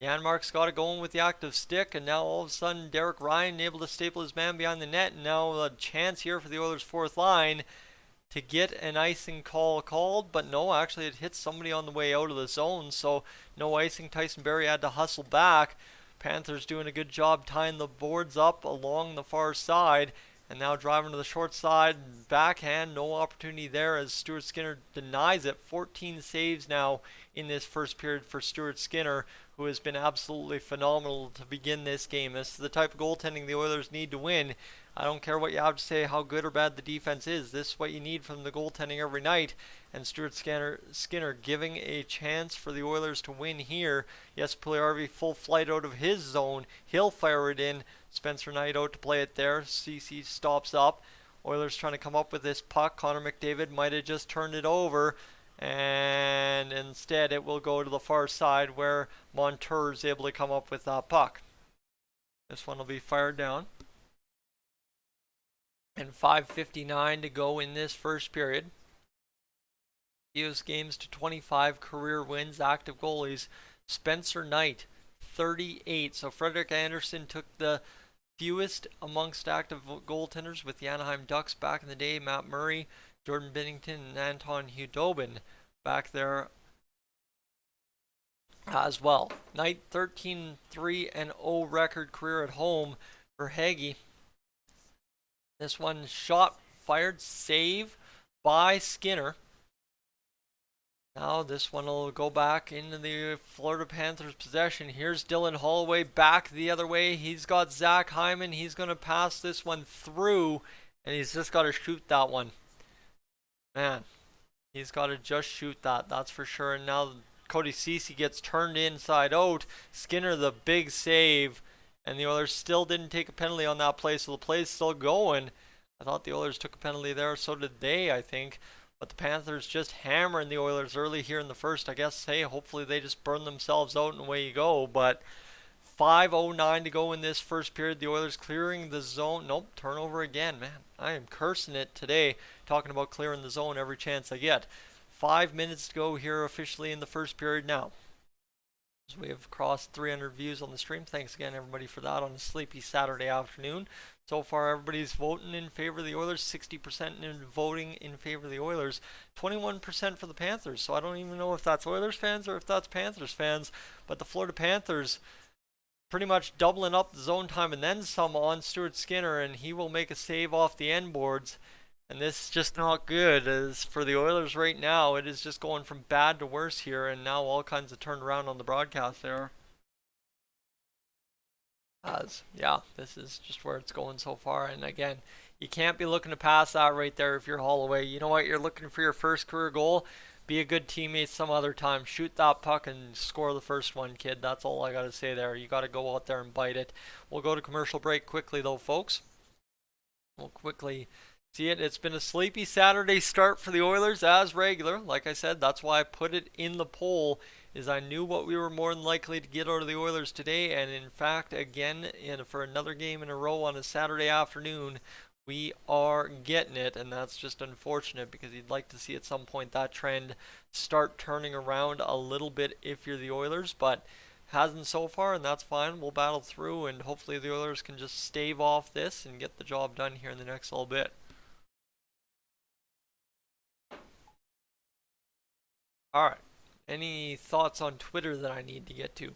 Janmark's got it going with the active stick, and now all of a sudden Derek Ryan able to staple his man behind the net, and now a chance here for the Oilers' fourth line to get an icing call called, but no, actually it hits somebody on the way out of the zone, so no icing. Tyson Barrie had to hustle back. Panthers doing a good job tying the boards up along the far side. And now driving to the short side, backhand, no opportunity there as Stuart Skinner denies it. 14 saves now in this first period for Stuart Skinner, who has been absolutely phenomenal to begin this game. This is the type of goaltending the Oilers need to win. I don't care what you have to say, how good or bad the defense is. This is what you need from the goaltending every night. And Stuart Skinner giving a chance for the Oilers to win here. Yes, Puljujarvi full flight out of his zone. He'll fire it in. Spencer Knight out to play it there. CC stops up. Oilers trying to come up with this puck. Connor McDavid might have just turned it over. And instead it will go to the far side where Montour is able to come up with that puck. This one will be fired down. And 5:59 to go in this first period. US games to 25 career wins, active goalies. Spencer Knight, 38. So Frederik Andersen took the fewest amongst active goaltenders with the Anaheim Ducks back in the day. Matt Murray, Jordan Binnington, and Anton Hudobin back there as well. Knight 13-3-0 record career at home for Hagee. This one shot fired, save by Skinner. Now this one will go back into the Florida Panthers possession. Here's Dylan Holloway back the other way. He's got Zach Hyman. He's going to pass this one through, and he's just got to shoot that one. Man, he's got to just shoot that, that's for sure. And now Cody Ceci gets turned inside out. Skinner the big save, and the Oilers still didn't take a penalty on that play, so the play's still going. I thought the Oilers took a penalty there, so did they, I think. But the Panthers just hammering the Oilers early here in the first. I guess, hey, hopefully they just burn themselves out and away you go. But 5:09 to go in this first period. The Oilers clearing the zone. Nope, turnover again, man. I am cursing it today, talking about clearing the zone every chance I get. 5 minutes to go here officially in the first period now. As we have crossed 300 views on the stream. Thanks again, everybody, for that on a sleepy Saturday afternoon. So far, everybody's voting in favor of the Oilers. 60% in voting in favor of the Oilers. 21% for the Panthers. So I don't even know if that's Oilers fans or if that's Panthers fans. But the Florida Panthers pretty much doubling up the zone time and then some on Stuart Skinner. And he will make a save off the end boards. And this is just not good. As for the Oilers right now, it is just going from bad to worse here. And now all kinds of turned around on the broadcast there. Yeah, this is just where it's going so far. And again, you can't be looking to pass that right there if you're Holloway. You know what? You're looking for your first career goal. Be a good teammate some other time. Shoot that puck and score the first one, kid. That's all I got to say there. You got to go out there and bite it. We'll go to commercial break quickly, though, folks. We'll quickly see it. It's been a sleepy Saturday start for the Oilers as regular. Like I said, that's why I put it in the poll. is I knew what we were more than likely to get out of the Oilers today, and in fact, again, for another game in a row on a Saturday afternoon, we are getting it, and that's just unfortunate because you'd like to see at some point that trend start turning around a little bit if you're the Oilers, but hasn't so far, and that's fine. We'll battle through, and hopefully the Oilers can just stave off this and get the job done here in the next little bit. Alright, any thoughts on Twitter that I need to get to?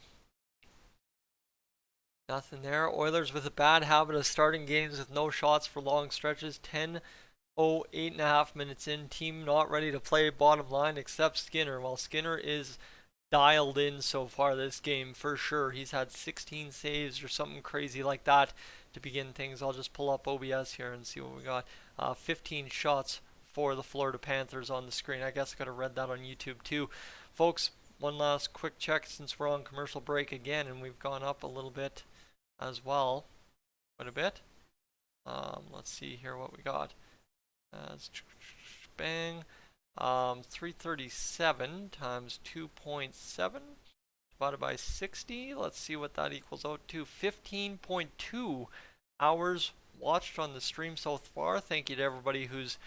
Nothing there. Oilers with a bad habit of starting games with no shots for long stretches. 10-0, 8.5 minutes in. Team not ready to play bottom line except Skinner. While Skinner is dialed in so far this game for sure. He's had 16 saves or something crazy like that to begin things. I'll just pull up OBS here and see what we got. 15 shots for the Florida Panthers on the screen. I guess I could have read that on YouTube too. Folks, one last quick check since we're on commercial break again, and we've gone up a little bit as well. Quite a bit. Let's see here what we got. Bang. 337 times 2.7 divided by 60. Let's see what that equals out to. 15.2 hours watched on the stream so far. Thank you to everybody who's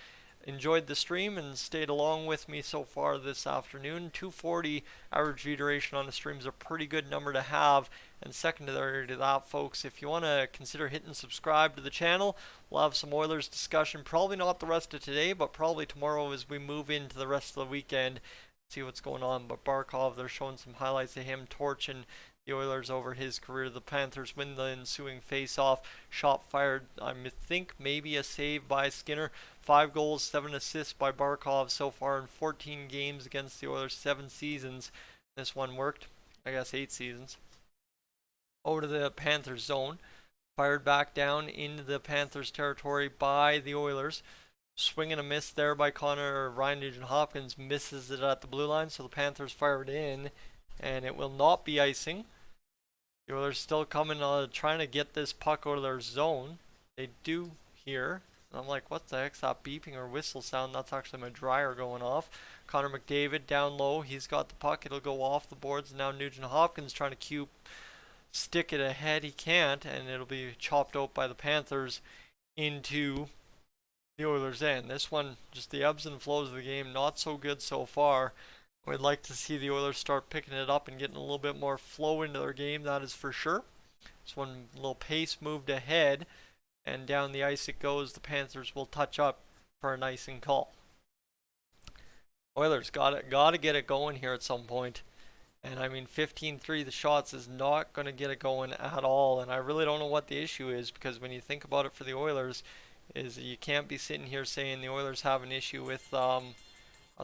enjoyed the stream and stayed along with me so far this afternoon. 240 average view duration on the stream is a pretty good number to have. And secondary to that, folks, if you want to consider hitting subscribe to the channel, we'll have some Oilers discussion. Probably not the rest of today, but probably tomorrow as we move into the rest of the weekend. See what's going on. But Barkov, they're showing some highlights of him torching the Oilers over his career. The Panthers win the ensuing face-off. Shot fired, I think maybe a save by Skinner. 5 goals, 7 assists by Barkov so far in 14 games against the Oilers, 7 seasons. This one worked, I guess 8 seasons. Over to the Panthers zone. Fired back down into the Panthers territory by the Oilers. Swing and a miss there by Ryan Nugent-Hopkins. Misses it at the blue line, so the Panthers fire it in. And it will not be icing. The Oilers still coming, trying to get this puck out of their zone. They do here. And I'm like, what the heck's that beeping or whistle sound? That's actually my dryer going off. Connor McDavid down low. He's got the puck. It'll go off the boards. And now Nugent-Hopkins trying to stick it ahead. He can't. And it'll be chopped out by the Panthers into the Oilers' end. This one, just the ebbs and flows of the game, not so good so far. We'd like to see the Oilers start picking it up and getting a little bit more flow into their game, that is for sure. This one, little pace moved ahead, and down the ice it goes. The Panthers will touch up for an icing call. Oilers gotta get it going here at some point. And I mean, 15-3 the shots is not going to get it going at all. And I really don't know what the issue is, because when you think about it for the Oilers, is you can't be sitting here saying the Oilers have an issue with how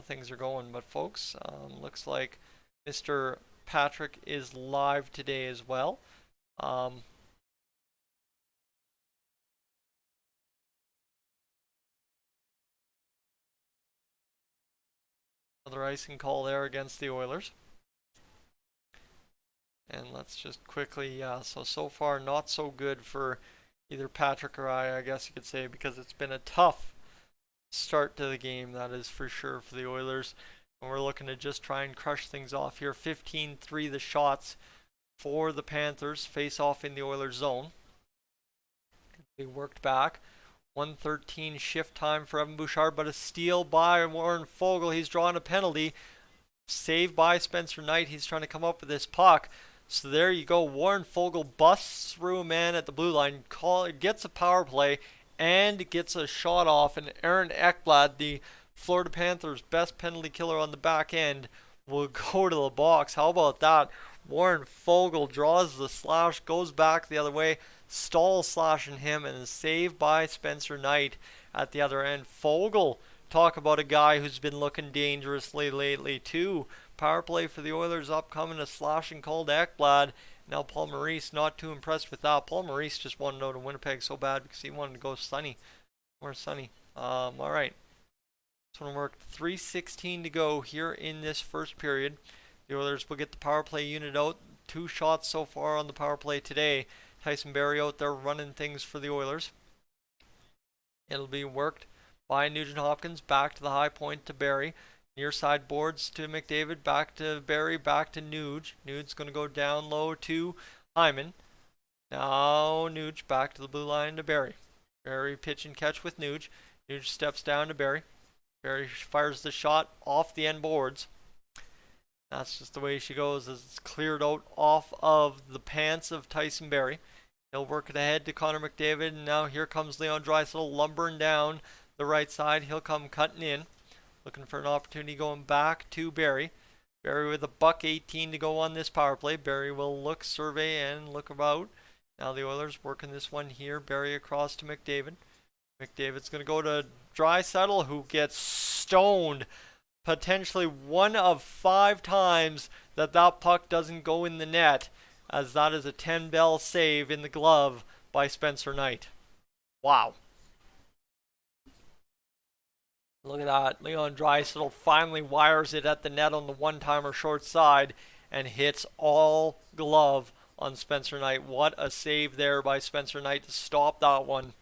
things are going. But folks, looks like Mr. Patrick is live today as well. Another icing call there against the Oilers. And let's just quickly, so far not so good for either Patrick or I guess you could say, because it's been a tough start to the game, that is for sure, for the Oilers. And we're looking to just try and crush things off here. 15-3 the shots for the Panthers. Face off in the Oilers zone. They worked back. 1:13 shift time for Evan Bouchard, but a steal by Warren Foegele. He's drawn a penalty. Saved by Spencer Knight. He's trying to come up with this puck. So there you go. Warren Foegele busts through a man at the blue line, gets a power play, and gets a shot off. And Aaron Ekblad, the Florida Panthers' best penalty killer on the back end, will go to the box. How about that? Warren Foegele draws the slash, goes back the other way, Stahl slashing him, and is saved by Spencer Knight at the other end. Foegele, talk about a guy who's been looking dangerously lately too. Power play for the Oilers upcoming, a slashing call to Ekblad. Now Paul Maurice not too impressed with that. Paul Maurice just wanted to go to Winnipeg so bad because he wanted to go Sunny. Where's Sunny? Alright. This one worked. 3:16 to go here in this first period. The Oilers will get the power play unit out. 2 shots so far on the power play today. Tyson Barrie out there running things for the Oilers. It'll be worked by Nugent Hopkins back to the high point to Barrie. Near side boards to McDavid, back to Barrie, back to Nuge. Nuge's going to go down low to Hyman. Now Nuge back to the blue line to Barrie. Barrie pitch and catch with Nuge. Nuge steps down to Barrie. Barrie fires the shot off the end boards. That's just the way she goes, as it's cleared out off of the pants of Tyson Barrie. He'll work it ahead to Connor McDavid, and now here comes Leon Draisaitl lumbering down the right side. He'll come cutting in, looking for an opportunity going back to Barrie. Barrie with a $1.18 to go on this power play. Barrie will look, survey, and look about. Now the Oilers working this one here. Barrie across to McDavid. McDavid's going to go to Draisaitl, who gets stoned. Potentially one of 5 times that puck doesn't go in the net, as that is a 10-bell save in the glove by Spencer Knight. Wow. Look at that. Leon Draisaitl finally wires it at the net on the one-timer short side and hits all glove on Spencer Knight. What a save there by Spencer Knight to stop that one.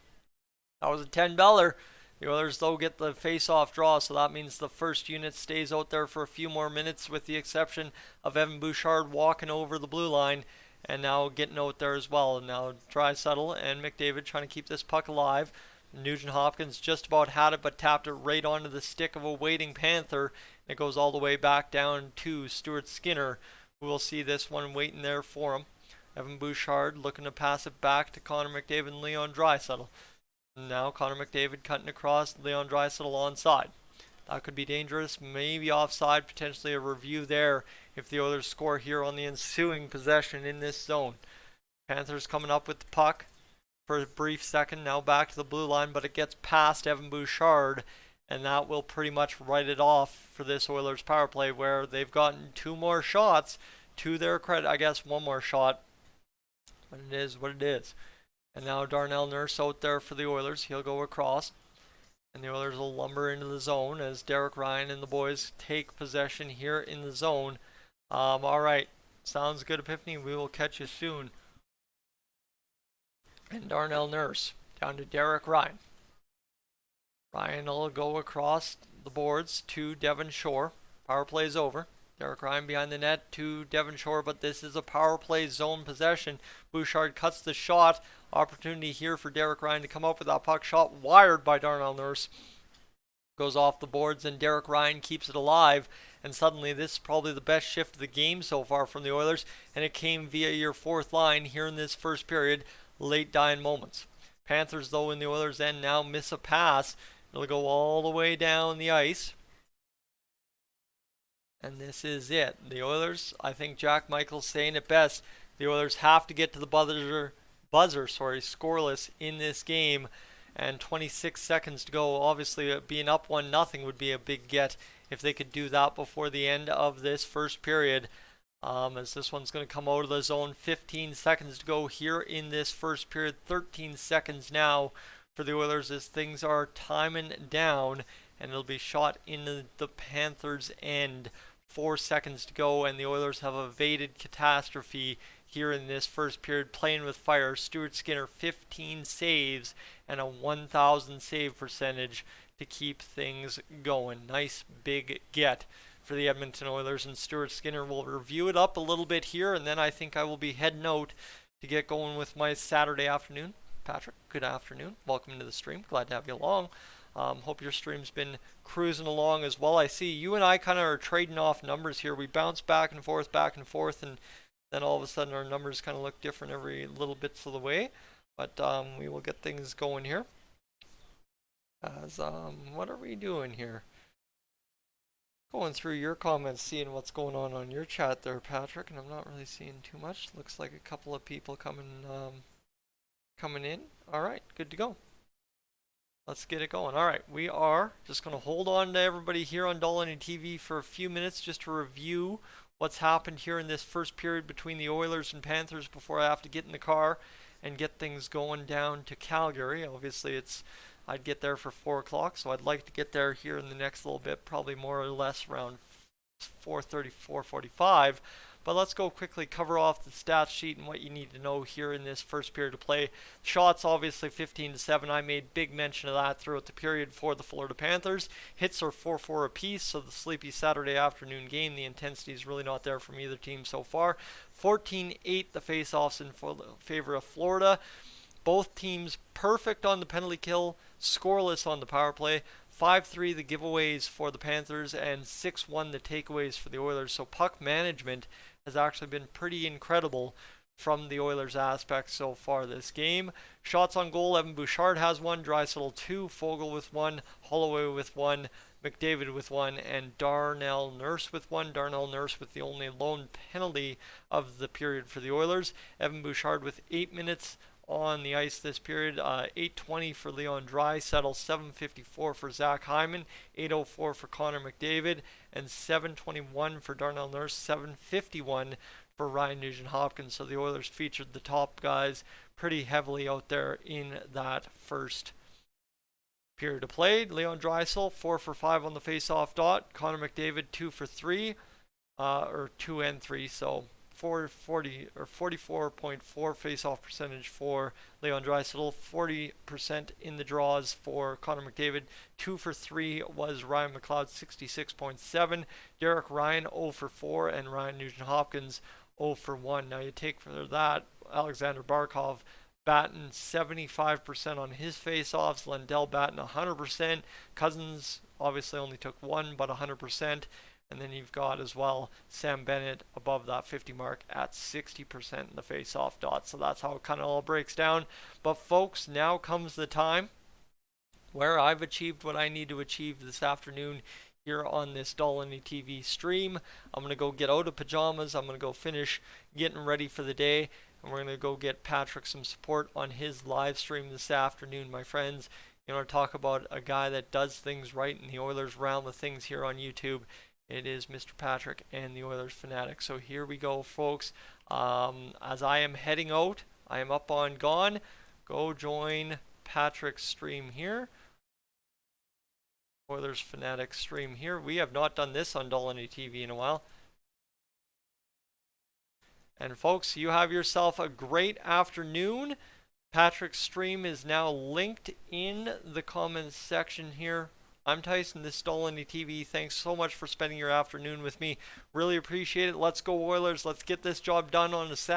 That was a 10-beller. The Oilers, though, get the face-off draw, so that means the first unit stays out there for a few more minutes, with the exception of Evan Bouchard walking over the blue line and now getting out there as well. And now Draisaitl and McDavid trying to keep this puck alive. Nugent Hopkins just about had it, but tapped it right onto the stick of a waiting Panther. And it goes all the way back down to Stuart Skinner, who will see this one waiting there for him. Evan Bouchard looking to pass it back to Connor McDavid and Leon Draisaitl. Now Connor McDavid cutting across, Leon Draisaitl onside. That could be dangerous, maybe offside, potentially a review there if the Oilers score here on the ensuing possession in this zone. Panthers coming up with the puck for a brief second, now back to the blue line, but it gets past Evan Bouchard, and that will pretty much write it off for this Oilers power play, where they've gotten 2 more shots to their credit. I guess 1 more shot, but it is what it is. And now Darnell Nurse out there for the Oilers. He'll go across, and the Oilers will lumber into the zone as Derek Ryan and the boys take possession here in the zone. All right, sounds good, Epiphany. We will catch you soon. And Darnell Nurse down to Derek Ryan. Ryan will go across the boards to Devon Shore. Power play's over. Derek Ryan behind the net to Devon Shore, but this is a power play zone possession. Bouchard cuts the shot. Opportunity here for Derek Ryan to come up with that puck. Shot wired by Darnell Nurse. Goes off the boards, and Derek Ryan keeps it alive. And suddenly this is probably the best shift of the game so far from the Oilers, and it came via your 4th line here in this first period. Late dying moments. Panthers, though, in the Oilers' end now miss a pass. It'll go all the way down the ice. And this is it. The Oilers, I think Jack Michael's saying it best, the Oilers have to get to the buzzer, scoreless in this game. And 26 seconds to go. Obviously, being up 1-0 would be a big get if they could do that before the end of this first period. As this one's going to come out of the zone. 15 seconds to go here in this first period. 13 seconds now for the Oilers as things are timing down. And it'll be shot into the Panthers' end. 4 seconds to go, and the Oilers have evaded catastrophe here in this first period, playing with fire. Stuart Skinner, 15 saves and a 1,000 save percentage to keep things going. Nice big get for the Edmonton Oilers, and Stuart Skinner will review it up a little bit here, and then I think I will be heading out to get going with my Saturday afternoon. Patrick, good afternoon. Welcome to the stream. Glad to have you along. Hope your stream's been cruising along as well. I see you and I kind of are trading off numbers here. We bounce back and forth, and then all of a sudden our numbers kind of look different every little bits of the way. But we will get things going here. As what are we doing here? Going through your comments, seeing what's going on your chat there, Patrick, and I'm not really seeing too much. Looks like a couple of people coming in. All right, good to go. Let's get it going. All right, we are just going to hold on to everybody here on Dolynny TV for a few minutes just to review what's happened here in this first period between the Oilers and Panthers before I have to get in the car and get things going down to Calgary. Obviously, I'd get there for 4 o'clock, so I'd like to get there here in the next little bit, probably more or less around 4:30, 4:45. But let's go quickly cover off the stats sheet and what you need to know here in this first period of play. Shots obviously 15-7. I made big mention of that throughout the period for the Florida Panthers. Hits are 4-4 apiece, so the sleepy Saturday afternoon game, the intensity is really not there from either team so far. 14-8 the face-offs in favor of Florida. Both teams perfect on the penalty kill, scoreless on the power play. 5-3 the giveaways for the Panthers, and 6-1 the takeaways for the Oilers. So puck management has actually been pretty incredible from the Oilers aspect so far this game. Shots on goal, Evan Bouchard has one, Draisaitl 2, Foegele with 1, Holloway with 1, McDavid with 1, and Darnell Nurse with 1. Darnell Nurse with the only lone penalty of the period for the Oilers. Evan Bouchard with 8 minutes on the ice this period. 8:20 for Leon Draisaitl, 7:54 for Zach Hyman, 8:04 for Connor McDavid, and 7:21 for Darnell Nurse, 7:51 for Ryan Nugent-Hopkins. So the Oilers featured the top guys pretty heavily out there in that first period of play. Leon Draisaitl 4 for 5 on the face-off dot. Connor McDavid 2 for 3, or 2 and 3. So 44.4 face-off percentage for Leon Draisaitl, 40% in the draws for Connor McDavid. 2 for 3 was Ryan McLeod, 66.7. Derek Ryan 0 for 4, and Ryan Nugent-Hopkins 0 for 1. Now you take for that Alexander Barkov batting 75% on his face-offs, Lundell batting 100%. Cousins obviously only took 1, but 100%. And then you've got as well Sam Bennett above that 50 mark at 60% in the face-off dot. So that's how it kind of all breaks down. But folks, now comes the time where I've achieved what I need to achieve this afternoon here on this Dolynny TV stream. I'm going to go get out of pajamas. I'm going to go finish getting ready for the day. And we're going to go get Patrick some support on his live stream this afternoon, my friends. You know, to talk about a guy that does things right in the Oilers realm of things here on YouTube. It is Mr. Patrick and the Oilers Fanatic. So here we go, folks. As I am heading out, I am up on Gone. Go join Patrick's stream here. Oilers Fanatic stream here. We have not done this on Dolynny TV in a while. And folks, you have yourself a great afternoon. Patrick's stream is now linked in the comments section here. I'm Tyson, this is Dolynny TV. Thanks so much for spending your afternoon with me. Really appreciate it. Let's go Oilers. Let's get this job done on a Saturday.